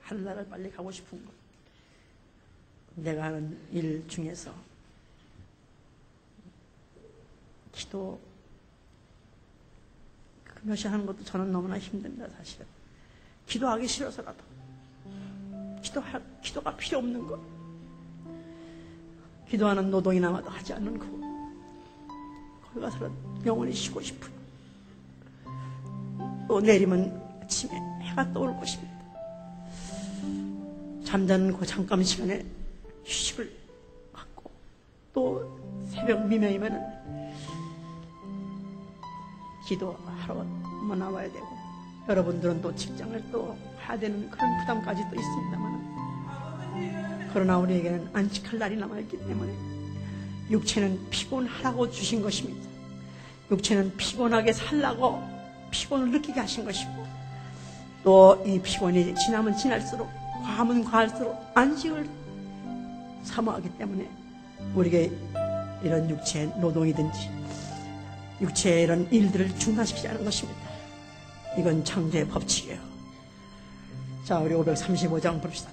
하늘나라를 빨리 가고 싶은 거. 내가 하는 일 중에서 기도 금요시 하는 것도 저는 너무나 힘듭니다. 사실은 기도하기 싫어서라도 기도가 필요 없는 것, 기도하는 노동이나마도 하지 않는 거, 거기 가서는 영원히 쉬고 싶은, 또 내리면 아침에 해가 떠올 것입니다. 잠자는 그 잠깐 시간에 휴식을 갖고 또 새벽 미명이면 기도하러 나와야 되고, 여러분들은 또 직장을 또 해야 되는 그런 부담까지 또 있습니다만, 그러나 우리에게는 안식할 날이 남아있기 때문에 육체는 피곤하라고 주신 것입니다. 육체는 피곤하게 살라고 피곤을 느끼게 하신 것이고, 또 이 피곤이 지나면 지날수록, 과하면 과할수록 안식을 사모하기 때문에 우리에게 이런 육체의 노동이든지 육체의 이런 일들을 중단시키지 않은 것입니다. 이건 창조의 법칙이에요. 자, 우리 535장 봅시다.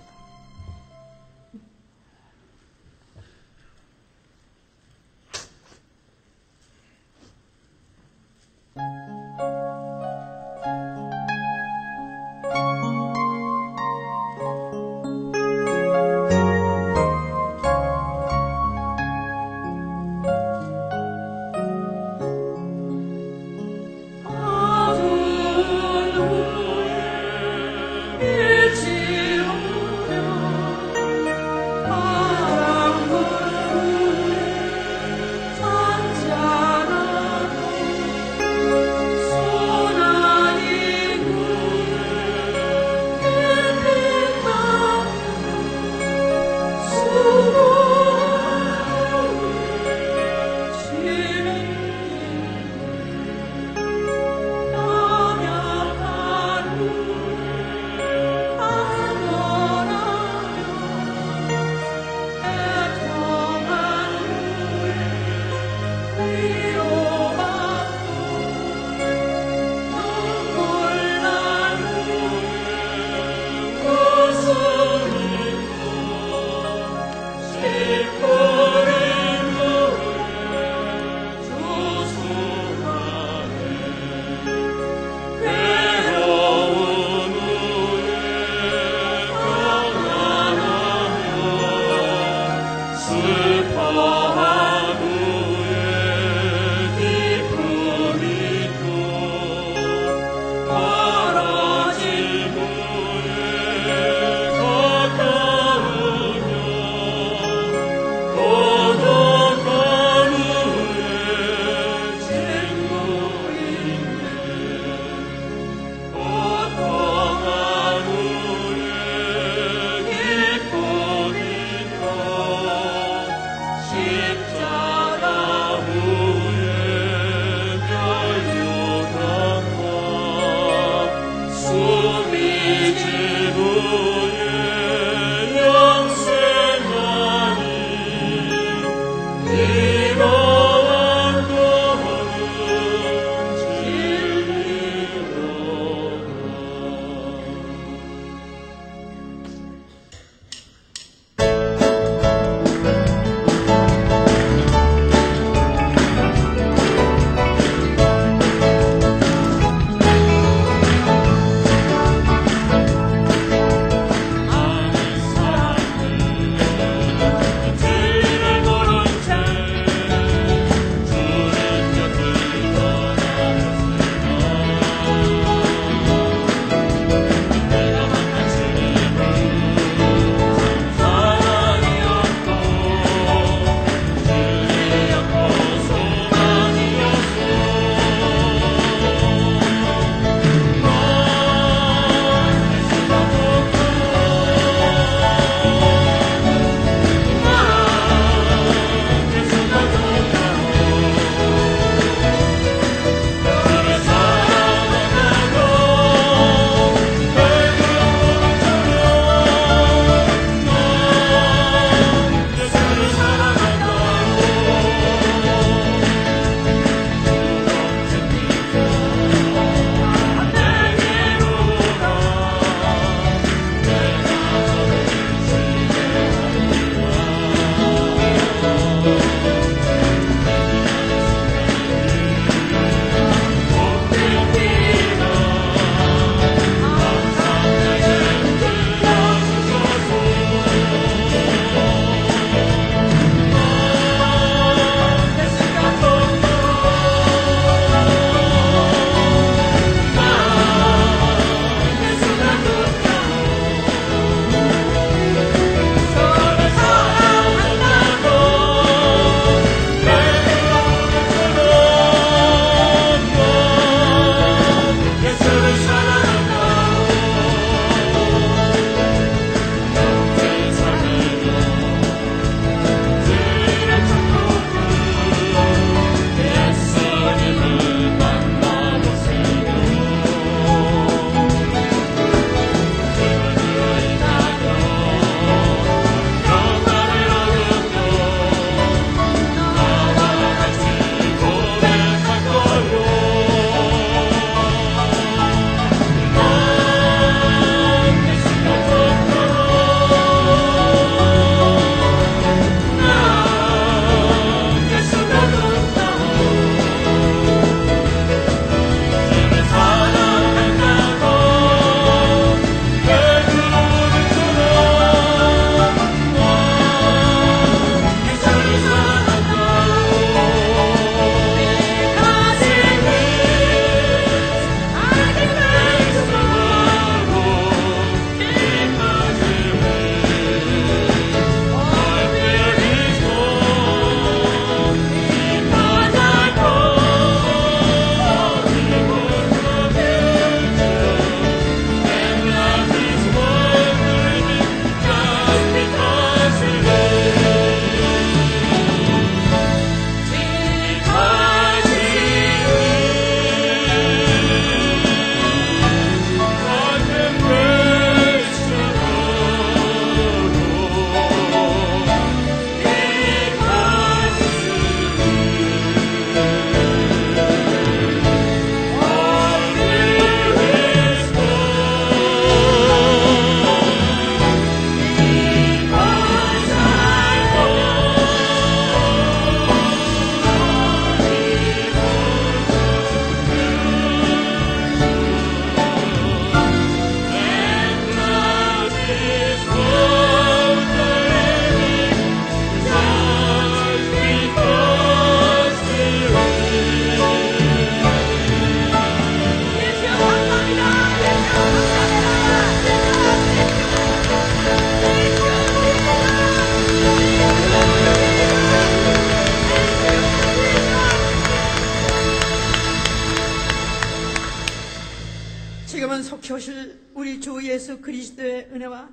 은혜와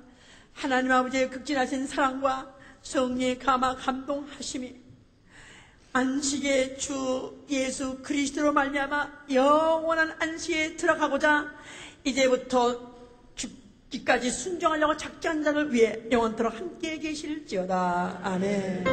하나님 아버지의 극진하신 사랑과 성령의 감동하심이 안식의 주 예수 그리스도로 말미암아 영원한 안식에 들어가고자 이제부터 죽기까지 순종하려고 작정한 자를 위해 영원토록 함께 계실지어다. 아멘.